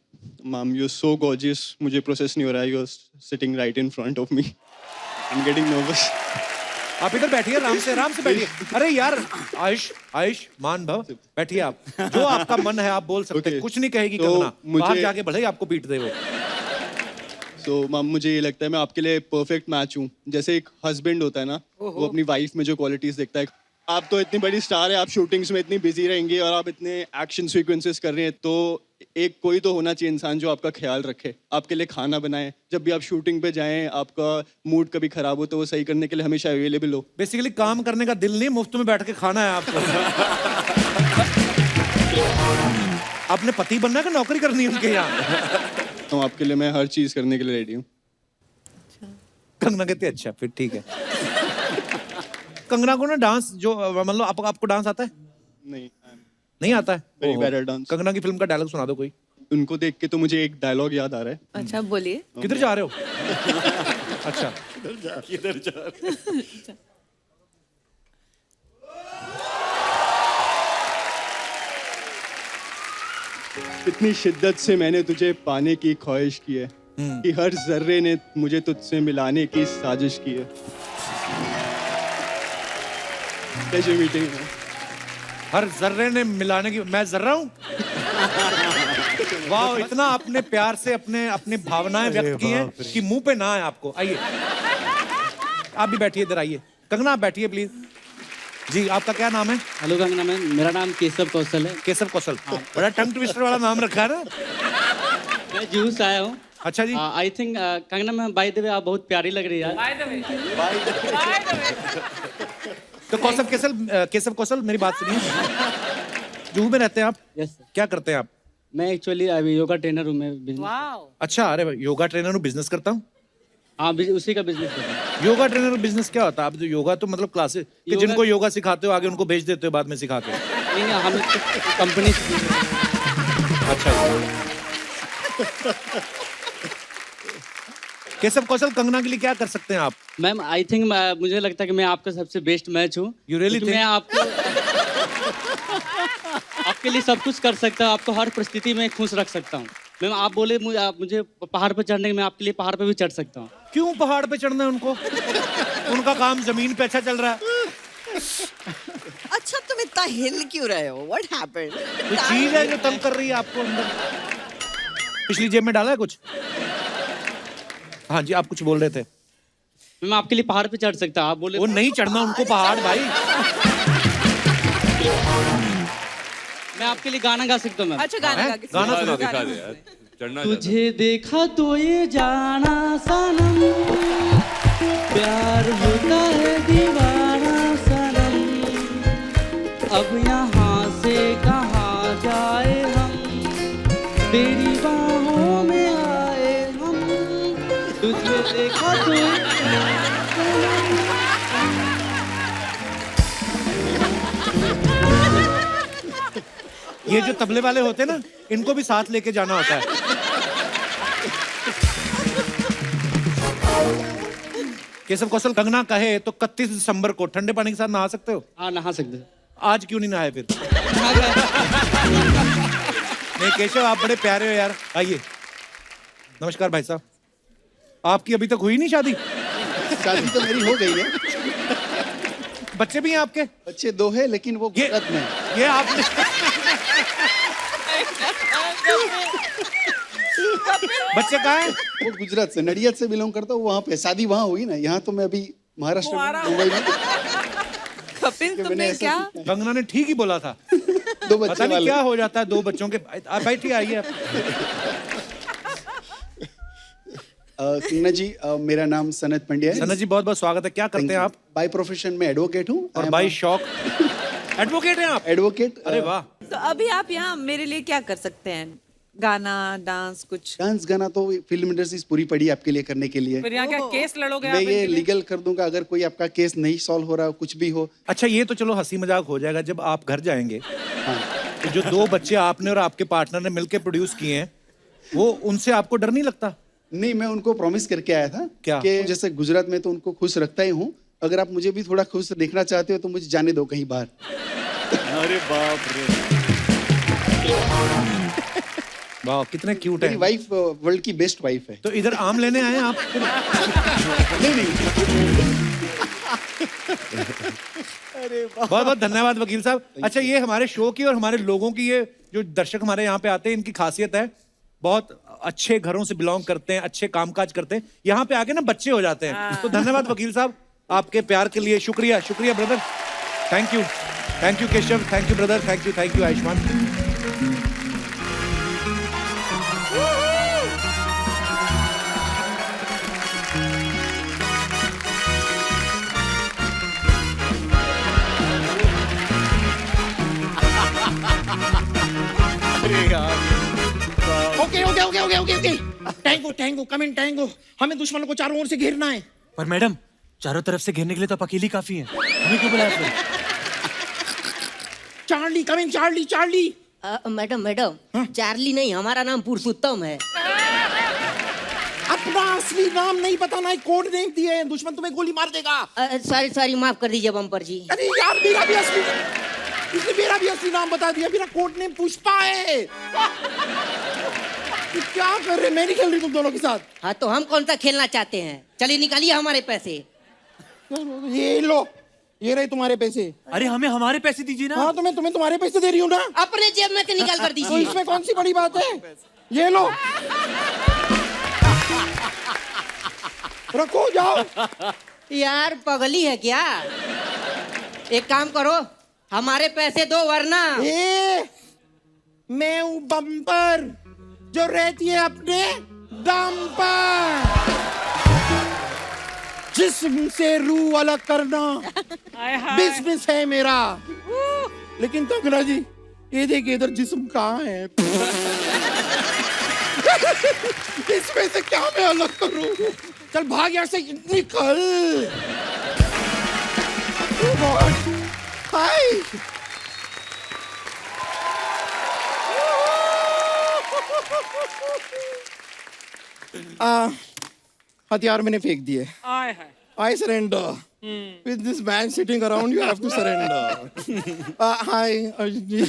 [SPEAKER 10] ma'am you so gorgeous, मुझे प्रोसेस नहीं हो रहा है, you are sitting right in front of me, I am getting nervous.
[SPEAKER 1] आप इधर बैठिए, आराम से बैठिए। अरे यार आयुष मान भव, बैठिए आप। जो आपका मन है आप बोल सकते हैं,
[SPEAKER 10] Okay.
[SPEAKER 1] कुछ नहीं कहेगी
[SPEAKER 10] तो
[SPEAKER 1] कंगना, बाहर
[SPEAKER 10] मुझे-
[SPEAKER 1] जाके भले ही आपको पीट दे वो।
[SPEAKER 10] सो मैम मुझे ये लगता है मैं आपके लिए परफेक्ट मैच हूँ। जैसे एक हस्बैंड होता है ना, वो अपनी वाइफ में जो क्वालिटीज देखता है। आप तो इतनी बड़ी स्टार है, आप शूटिंग्स में इतनी बिजी रहेंगी और आप इतने एक्शन सीक्वेंसेस कर रहे हैं, तो एक कोई तो होना चाहिए इंसान जो आपका ख्याल रखे, आपके लिए खाना बनाए, जब भी आप शूटिंग पे जाएं, आपका मूड कभी खराब हो तो वो सही करने के लिए हमेशा अवेलेबल हो।
[SPEAKER 1] बेसिकली काम करने का दिल नहीं, मुफ्त में बैठ के खाना है आपको। आपने पति बनना है कि नौकरी करनी है उनके यहाँ?
[SPEAKER 10] तो आपके लिए मैं हर चीज करने के लिए रेडी हूँ।
[SPEAKER 1] कंगना कहती है अच्छा फिर ठीक है। कंगना को ना डांस जो मतलब आपको डांस आता है?
[SPEAKER 10] नहीं,
[SPEAKER 1] नहीं आता है?
[SPEAKER 10] Very
[SPEAKER 1] ओहो।
[SPEAKER 10] bad at dance.
[SPEAKER 1] कंगना की फिल्म का डायलॉग सुना दो कोई।
[SPEAKER 10] उनको देख के तो मुझे एक डायलॉग याद आ रहा है।
[SPEAKER 2] अच्छा बोलिए।
[SPEAKER 1] किधर जा रहे हो? अच्छा
[SPEAKER 4] किधर जा
[SPEAKER 10] इतनी शिद्दत से मैंने तुझे पाने की ख्वाहिश की है कि हर जर्रे ने मुझे तुझसे मिलाने की साजिश की है। कैसे मीटिंग है?
[SPEAKER 1] हर जर्रे ने मिलाने की, मैं जर्रा हूँ? वाह, इतना अपने प्यार से अपने भावनाएं व्यक्त की हैं कि मुंह पे ना आए आपको। आइए आप भी बैठिए, इधर आइए। कंगना आप बैठिए प्लीज। जी आपका क्या नाम है?
[SPEAKER 3] हेलो कंगना मैम, मेरा नाम केशव कौशल है।
[SPEAKER 1] केशव कौशल। बड़ा टंग ट्विस्टर वाला नाम रखा है ना।
[SPEAKER 3] मैं जूहू से आया हूँ।
[SPEAKER 1] अच्छा जी।
[SPEAKER 3] I think Kangana ma'am by the way आप बहुत प्यारी लग रही है।
[SPEAKER 1] तो केशव कौशल मेरी बात सुनिए। जुहू में रहते हैं आप?
[SPEAKER 3] Yes sir.
[SPEAKER 1] क्या करते हैं आप?
[SPEAKER 3] मैं एक्चुअली अभी योगा ट्रेनर हूँ मैं business-
[SPEAKER 1] अच्छा, अरे भाई, योगा ट्रेनर हूँ, बिजनेस करता हूँ।
[SPEAKER 3] हाँ उसी का बिजनेस कर रहा हूँ।
[SPEAKER 1] योगा ट्रेनर और बिजनेस क्या होता है? आप जो योगा तो मतलब क्लासेस कि
[SPEAKER 3] योगा-
[SPEAKER 1] जिनको योगा सिखाते हो आगे उनको भेज देते हो बाद में सिखा के।
[SPEAKER 3] नहीं हम कंपनी
[SPEAKER 1] अच्छा केशव कौशल, कंगना के लिए क्या कर सकते हैं आप?
[SPEAKER 3] मैम आई थिंक मुझे लगता है कि मैं आपका सबसे बेस्ट मैच हूँ।
[SPEAKER 1] You really
[SPEAKER 3] क्योंकि मैं आपको आपके लिए सब कुछ कर सकता हूँ, आपको हर परिस्थिति में खुश रख सकता हूँ। मैम आप बोले मुझे पहाड़ पर चढ़ने के, मैं आपके लिए पहाड़ पर भी चढ़ सकता हूँ।
[SPEAKER 1] क्यों पहाड़ पे चढ़ना है उनको? उनका काम जमीन पे अच्छा चल रहा है।
[SPEAKER 6] अच्छा तुम इतना हिल क्यों रहे हो? What happened?
[SPEAKER 1] कोई चीज है जो तंग कर रही है आपको अंदर? पिछली जेब में डाला है कुछ? हाँ जी, आप कुछ बोल रहे थे।
[SPEAKER 3] मैं आपके लिए पहाड़ पे चढ़ सकता हूँ। आप बोले
[SPEAKER 1] वो नहीं चढ़ना उनको पहाड़ भाई।
[SPEAKER 3] मैं आपके लिए गाना गा सकता हूँ मैम।
[SPEAKER 2] अच्छा गाना
[SPEAKER 1] हैं?
[SPEAKER 2] गा के
[SPEAKER 1] गाना
[SPEAKER 2] सुनाओ।
[SPEAKER 1] सुना दो।
[SPEAKER 5] दिखा दे यार, चढ़ना
[SPEAKER 3] तुझे देखा तो ये जाना सनम, प्यार होता है दीवाना सनम, अब यहाँ से कहाँ जाए हम, तेरी बाहों में आए हम, तुझे देखा तो ये
[SPEAKER 1] ये जो तबले वाले होते हैं ना, इनको भी साथ लेके जाना होता है। केशव कौशल, कंगना कहे तो 31 दिसंबर को ठंडे पानी के साथ नहा सकते हो?
[SPEAKER 3] हाँ नहा सकते हैं।
[SPEAKER 1] आज क्यों नहीं नहाए फिर? नहीं केशव, आप बड़े प्यारे हो यार। आइए। नमस्कार भाई साहब, आपकी अभी तक हुई नहीं शादी?
[SPEAKER 11] शादी तो मेरी हो गई है,
[SPEAKER 1] बच्चे भी हैं आपके?
[SPEAKER 11] बच्चे 2 हैं लेकिन वो
[SPEAKER 1] ये-
[SPEAKER 11] गुजरात में है।
[SPEAKER 1] ये आपने बच्चे कहाँ हैं?
[SPEAKER 11] वो गुजरात से, नडियाद से बिलोंग करता हूँ। वहाँ पे शादी वहाँ हुई ना, यहाँ तो मैं अभी महाराष्ट्र में, मुंबई में।
[SPEAKER 2] कपिल
[SPEAKER 11] मैंने
[SPEAKER 2] तुमने
[SPEAKER 11] ऐसा
[SPEAKER 2] क्या?
[SPEAKER 11] सीखा
[SPEAKER 1] कंगना ने ठीक ही बोला था।
[SPEAKER 11] 2 बच्चे
[SPEAKER 1] पता नहीं
[SPEAKER 11] वाले।
[SPEAKER 1] क्या हो जाता है 2 बच्चों के। आप बैठिए, आइए आप।
[SPEAKER 11] कंगना जी, मेरा नाम सनत पंड्या है।
[SPEAKER 1] सनत जी बहुत बहुत स्वागत है। क्या करते हैं आप?
[SPEAKER 11] बाय प्रोफेशन में एडवोकेट हूँ।
[SPEAKER 1] और बाई शौक एडवोकेट हैं आप?
[SPEAKER 11] एडवोकेट।
[SPEAKER 1] अरे वाह।
[SPEAKER 2] तो अभी आप यहाँ मेरे लिए क्या कर सकते हैं? गाना, डांस, कुछ?
[SPEAKER 11] डांस गाना तो फिल्म इंडस्ट्री पूरी पड़ी है आपके लिए करने के लिए।
[SPEAKER 3] फिर यहाँ क्या केस लड़ोगे
[SPEAKER 11] मैं
[SPEAKER 3] आप
[SPEAKER 11] ये
[SPEAKER 3] इनके लिए?
[SPEAKER 11] लीगल कर दूंगा अगर कोई आपका केस नहीं सॉल्व हो रहा, कुछ भी हो।
[SPEAKER 1] अच्छा, ये तो चलो हंसी मजाक हो जाएगा। जब आप घर जाएंगे तो जो 2 बच्चे आपने और आपके पार्टनर ने मिलकर प्रोड्यूस किए हैं, वो उनसे आपको डर नहीं लगता?
[SPEAKER 11] नहीं, मैं उनको प्रॉमिस करके आया था
[SPEAKER 1] क्या?
[SPEAKER 11] कि जैसे गुजरात में तो उनको खुश रखता ही हूँ, अगर आप मुझे भी थोड़ा खुश देखना चाहते हो तो मुझे जाने दो कहीं बाहर।
[SPEAKER 4] अरे बाप रे।
[SPEAKER 1] वाह कितने क्यूट
[SPEAKER 11] मेरी
[SPEAKER 1] है।
[SPEAKER 11] वाइफ वर्ल्ड की बेस्ट वाइफ है।
[SPEAKER 1] तो इधर आम लेने आए हैं आप?
[SPEAKER 11] नहीं नहीं,
[SPEAKER 1] बहुत बहुत धन्यवाद वकील साहब। अच्छा, ये हमारे शो की और हमारे लोगों की, ये जो दर्शक हमारे यहाँ पे आते हैं, इनकी खासियत है, बहुत अच्छे घरों से बिलोंग करते हैं, अच्छे कामकाज करते हैं, यहाँ पे आके ना बच्चे हो जाते हैं। तो धन्यवाद वकील साहब आपके प्यार के लिए। शुक्रिया, शुक्रिया brother, thank you Keshav, thank you brother, thank you Ayushman.
[SPEAKER 12] Okay okay okay okay okay okay tango tango come in tango. हमें दुश्मनों को चारों ओर से घेरना है।
[SPEAKER 13] पर मैडम, चारों तरफ से घेरने के लिए तो आप अकेली काफी हैं। हमें क्यों बुलाया आपने?
[SPEAKER 12] Charlie come in, Charlie Charlie.
[SPEAKER 14] Madam madam, Charlie नहीं, हमारा नाम पुरुषोत्तम है।
[SPEAKER 12] अपना असली नाम नहीं बताना है, कोड नेम दिए हैं, दुश्मन तुम्हें गोली मार देगा।
[SPEAKER 14] सॉरी सॉरी, माफ कर दीजिए बम्पर जी।
[SPEAKER 12] अरे यार, मेरा भी असली, इसने मेरा भी असली नाम बता दिया। मेरा कोड नेम पुष्पा है। क्या कर रहे, मैं नहीं खेल रही तुम दोनों के साथ।
[SPEAKER 14] हाँ तो हम कौन सा खेलना चाहते हैं? चलिए निकालिए हमारे पैसे।
[SPEAKER 12] ये लो, ये रहे तुम्हारे पैसे।
[SPEAKER 13] अरे हमें हमारे पैसे दीजिए ना।
[SPEAKER 12] हाँ तो मैं तुम्हें तुम्हारे पैसे दे रही हूँ ना।
[SPEAKER 14] अपने जेब में से निकाल कर
[SPEAKER 12] तो
[SPEAKER 14] दीजिए।
[SPEAKER 12] इसमें कौन सी बड़ी बात है? ये लो, रखो, जाओ।
[SPEAKER 14] यार पगली है क्या? एक काम करो, हमारे पैसे दो वरना।
[SPEAKER 12] मैं हूँ बम्पर, जो रहती है अपने दम पर। जिस्म से रूह अलग करना बिजनेस है मेरा। लेकिन कंगना जी, ये देखिए इधर जिस्म कहाँ है? इसमें से क्या मैं अलग करूं? चल भाग यहाँ से, निकल। हाय, हथियार मैंने फेंक दिए। I surrender. With this man sitting around, you have to surrender. Hi, Arjun ji.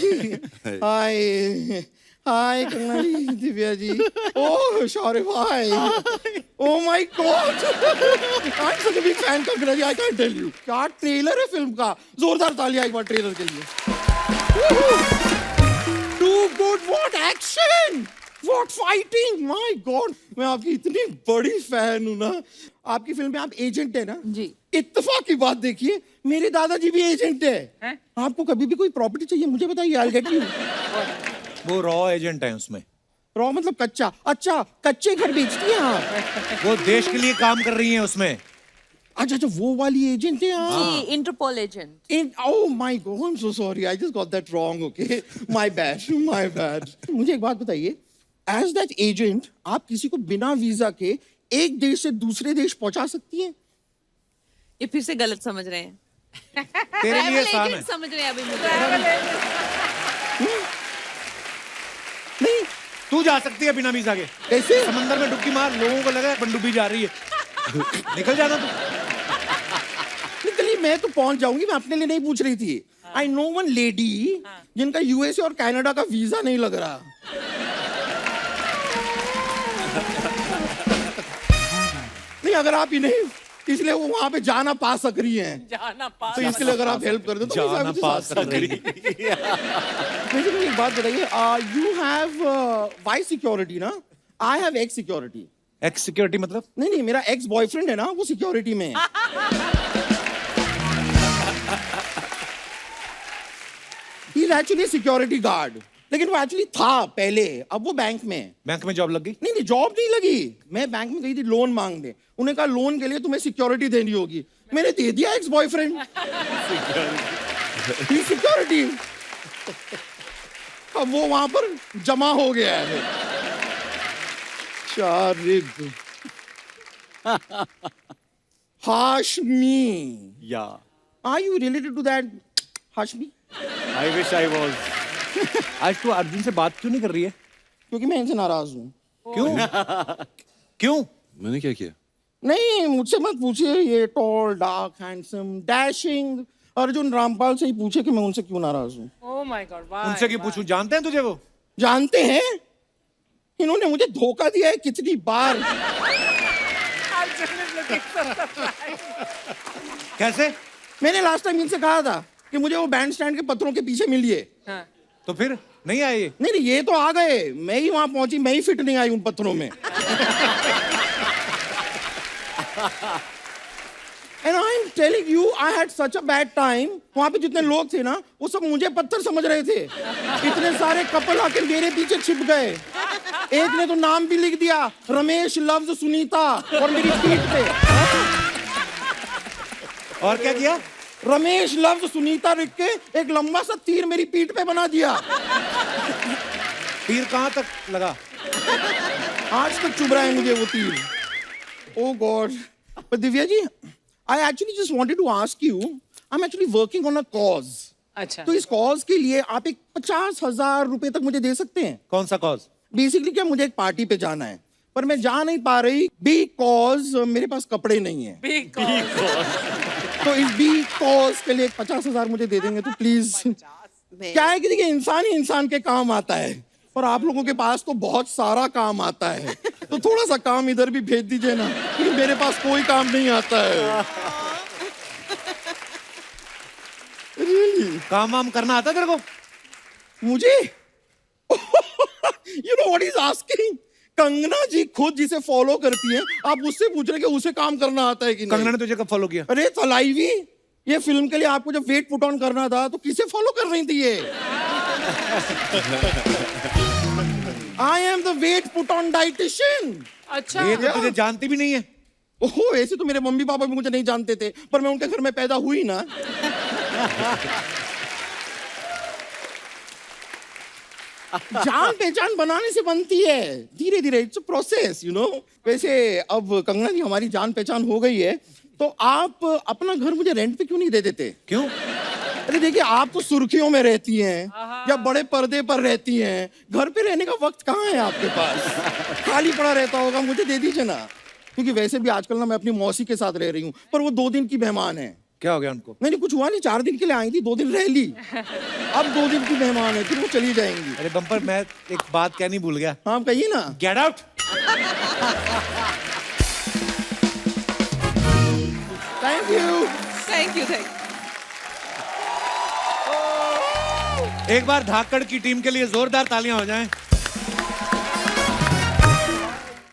[SPEAKER 12] Hi. Hi, Kangal ji, Divya ji. Oh, Shaurya bhai. Oh my God. I'm such a big fan, Kangal ji. I can't tell you. क्या ट्रेलर है फिल्म का? जोरदार तालियां एक बार ट्रेलर के लिए। Too good. What action? What fighting? My God. मैं आपकी इतनी बड़ी फैन हूँ ना। आपकी फिल्म में आप एजेंट है ना
[SPEAKER 2] जी।
[SPEAKER 12] इत्तेफाक की बात देखिए, मेरे दादाजी भी एजेंट है। आपको कभी भी कोई प्रॉपर्टी चाहिए मुझे बताइए, I'll get you।
[SPEAKER 1] वो रॉ एजेंट है उसमें।
[SPEAKER 12] रॉ मतलब कच्चा? अच्छा, कच्चे घर बेचती हैं आप?
[SPEAKER 1] वो देश के लिए काम कर रही हैं उसमें।
[SPEAKER 12] अच्छा अच्छा, वो वाली एजेंट है आप?
[SPEAKER 2] जी, Interpol agent.
[SPEAKER 12] Oh my God, I'm so sorry, I just got that wrong. Okay, my bad. मुझे एक बात बताइए, एज दैट एजेंट आप किसी को बिना वीजा के एक देश से दूसरे देश पहुंचा सकती हैं?
[SPEAKER 2] ये फिर से गलत समझ रहे हैं।
[SPEAKER 1] तेरे लिए आसान है।
[SPEAKER 2] एजेंट समझ रहे हैं अभी मुझे।
[SPEAKER 12] नहीं,
[SPEAKER 1] तू जा सकती है बिना वीजा के।
[SPEAKER 12] कैसे?
[SPEAKER 1] समंदर में डुबकी मार, लोगों को लगा पनडुब्बी जा रही है। निकल जाना तू।
[SPEAKER 12] निकली, मैं तो पहुंच जाऊंगी, मैं अपने लिए नहीं पूछ रही थी। आई नो वन लेडी जिनका यूएसए और कनाडा का वीजा नहीं लग रहा। नहीं, अगर आप ही नहीं, इसलिए वो वहां पे जाना पा सक रही हैं। तो इसलिए अगर आप हेल्प कर दो तो
[SPEAKER 1] जाना पा सक रही है।
[SPEAKER 12] मुझे एक बात बताइए, यू हैव वाई सिक्योरिटी ना? I have x security.
[SPEAKER 1] X security मतलब?
[SPEAKER 12] नहीं नहीं, मेरा एक्स बॉयफ्रेंड है ना, वो सिक्योरिटी में है। He is actually security guard, लेकिन वो एक्चुअली था पहले, अब वो बैंक में है।
[SPEAKER 1] बैंक में जॉब लग गई?
[SPEAKER 12] नहीं नहीं, जॉब नहीं लगी। मैं बैंक में गई थी लोन मांगने, उन्हें कहा लोन के लिए तुम्हें सिक्योरिटी देनी होगी। मैंने दे दिया एक्स बॉयफ्रेंड सिक्योरिटी। अब वो वहां पर जमा हो गया है। Sharid Hashmi,
[SPEAKER 4] yeah
[SPEAKER 12] are you related to that Hashmi?
[SPEAKER 4] I wish I was.
[SPEAKER 1] आज तू अर्जुन से बात क्यों नहीं कर रही है?
[SPEAKER 12] क्योंकि मैं इनसे नाराज हूँ।
[SPEAKER 1] क्यों? क्यों?
[SPEAKER 5] मैंने क्या किया?
[SPEAKER 12] नहीं मुझसे मत पूछिए ये tall dark handsome dashing Arjun Rampal से ही पूछे कि मैं उनसे क्यों नाराज हूँ।
[SPEAKER 15] ओह माय गॉड,
[SPEAKER 1] उनसे क्यों पूछूं? जानते हैं तुझे वो?
[SPEAKER 12] जानते हैं इन्होंने मुझे धोखा दिया है कितनी बार।
[SPEAKER 1] कैसे?
[SPEAKER 12] मैंने लास्ट टाइम इनसे कहा था कि मुझे वो बैंड स्टैंड के पत्थरों के पीछे मिलिए।
[SPEAKER 15] हाँ।
[SPEAKER 1] तो फिर नहीं आए ये?
[SPEAKER 12] नहीं ये तो आ गए, मैं ही वहां पहुंची, मैं ही फिट नहीं आई उन पत्थरों में। And I'm telling you, I had such a bad time. वहां पे जितने लोग थे ना वो सब मुझे पत्थर समझ रहे थे। इतने सारे कपल आके मेरे पीछे छिप गए। एक ने तो नाम भी लिख दिया, रमेश लव्स सुनीता, और मेरी पीठ पे।
[SPEAKER 1] और क्या किया?
[SPEAKER 12] रमेश लव्स सुनीता लिख के एक लंबा सा तीर मेरी पीठ पे बना दिया।
[SPEAKER 1] तीर कहाँ तक लगा?
[SPEAKER 12] आज तक चुभ रहा है मुझे वो तीर। Oh God. But Divya ji, I actually just wanted to ask you, I'm actually working on a cause.
[SPEAKER 15] अच्छा।
[SPEAKER 12] तो इस कॉज के लिए आप एक 50,000 रुपए तक मुझे दे सकते हैं?
[SPEAKER 1] कौन सा कॉज?
[SPEAKER 12] बेसिकली क्या, मुझे एक पार्टी पे जाना है पर मैं जा नहीं पा रही बिकॉज मेरे पास कपड़े नहीं है। तो इस बी कॉज के लिए 50,000 मुझे दे देंगे तो प्लीज। क्या है कि देखिए इंसान ही इंसान के काम आता है और आप लोगों के पास तो बहुत सारा काम आता है, तो थोड़ा सा काम इधर भी भेज दीजिए ना, क्योंकि मेरे पास कोई काम नहीं आता है।
[SPEAKER 1] Really? काम वाम करना आता है तेरे को?
[SPEAKER 12] मुझे you know what is asking? Kangana ji खुद जिसे फॉलो करती है, आप उससे पूछ रहे कि उसे काम करना आता है कि नहीं?
[SPEAKER 1] कंगना ने तुझे कब फॉलो किया?
[SPEAKER 12] अरे तलाईवी, ये फिल्म के लिए आपको जब वेट पुट ऑन करना था तो किसे फॉलो कर रही थी ये? I am the weight put on dietitian.
[SPEAKER 15] अच्छा।
[SPEAKER 1] ये तो तुझे जानती भी नहीं है।
[SPEAKER 12] ओहो, वैसे तो मेरे मम्मी पापा भी मुझे नहीं जानते थे, पर मैं उनके घर में पैदा हुई ना। जान पहचान बनाने से बनती है, धीरे धीरे, it's a process you know. वैसे अब कंगना जी हमारी जान पहचान हो गई है, तो आप अपना घर मुझे रेंट पे क्यों नहीं दे देते?
[SPEAKER 1] क्यों?
[SPEAKER 12] अरे देखिए, आप तो सुर्खियों में रहती हैं या बड़े पर्दे पर रहती हैं, घर पे रहने का वक्त कहाँ है आपके पास? खाली पड़ा रहता होगा, मुझे दे दीजिए ना। क्योंकि वैसे भी आजकल ना मैं अपनी मौसी के साथ रह रही हूँ, पर वो 2 दिन की मेहमान है।
[SPEAKER 1] क्या हो गया उनको?
[SPEAKER 12] नहीं कुछ हुआ नहीं, 4 दिन के लिए आई थी, 2 दिन रह ली, अब 2 दिन की मेहमान है, फिर वो चली जाएंगी।
[SPEAKER 1] अरे बम्पर, मैं एक बात कहनी भूल गया।
[SPEAKER 12] हाँ कहिए ना।
[SPEAKER 1] Get out.
[SPEAKER 12] Thank you.
[SPEAKER 2] Thank you, thank
[SPEAKER 1] एक बार धाकड़ की टीम के लिए जोरदार तालियां हो जाएं।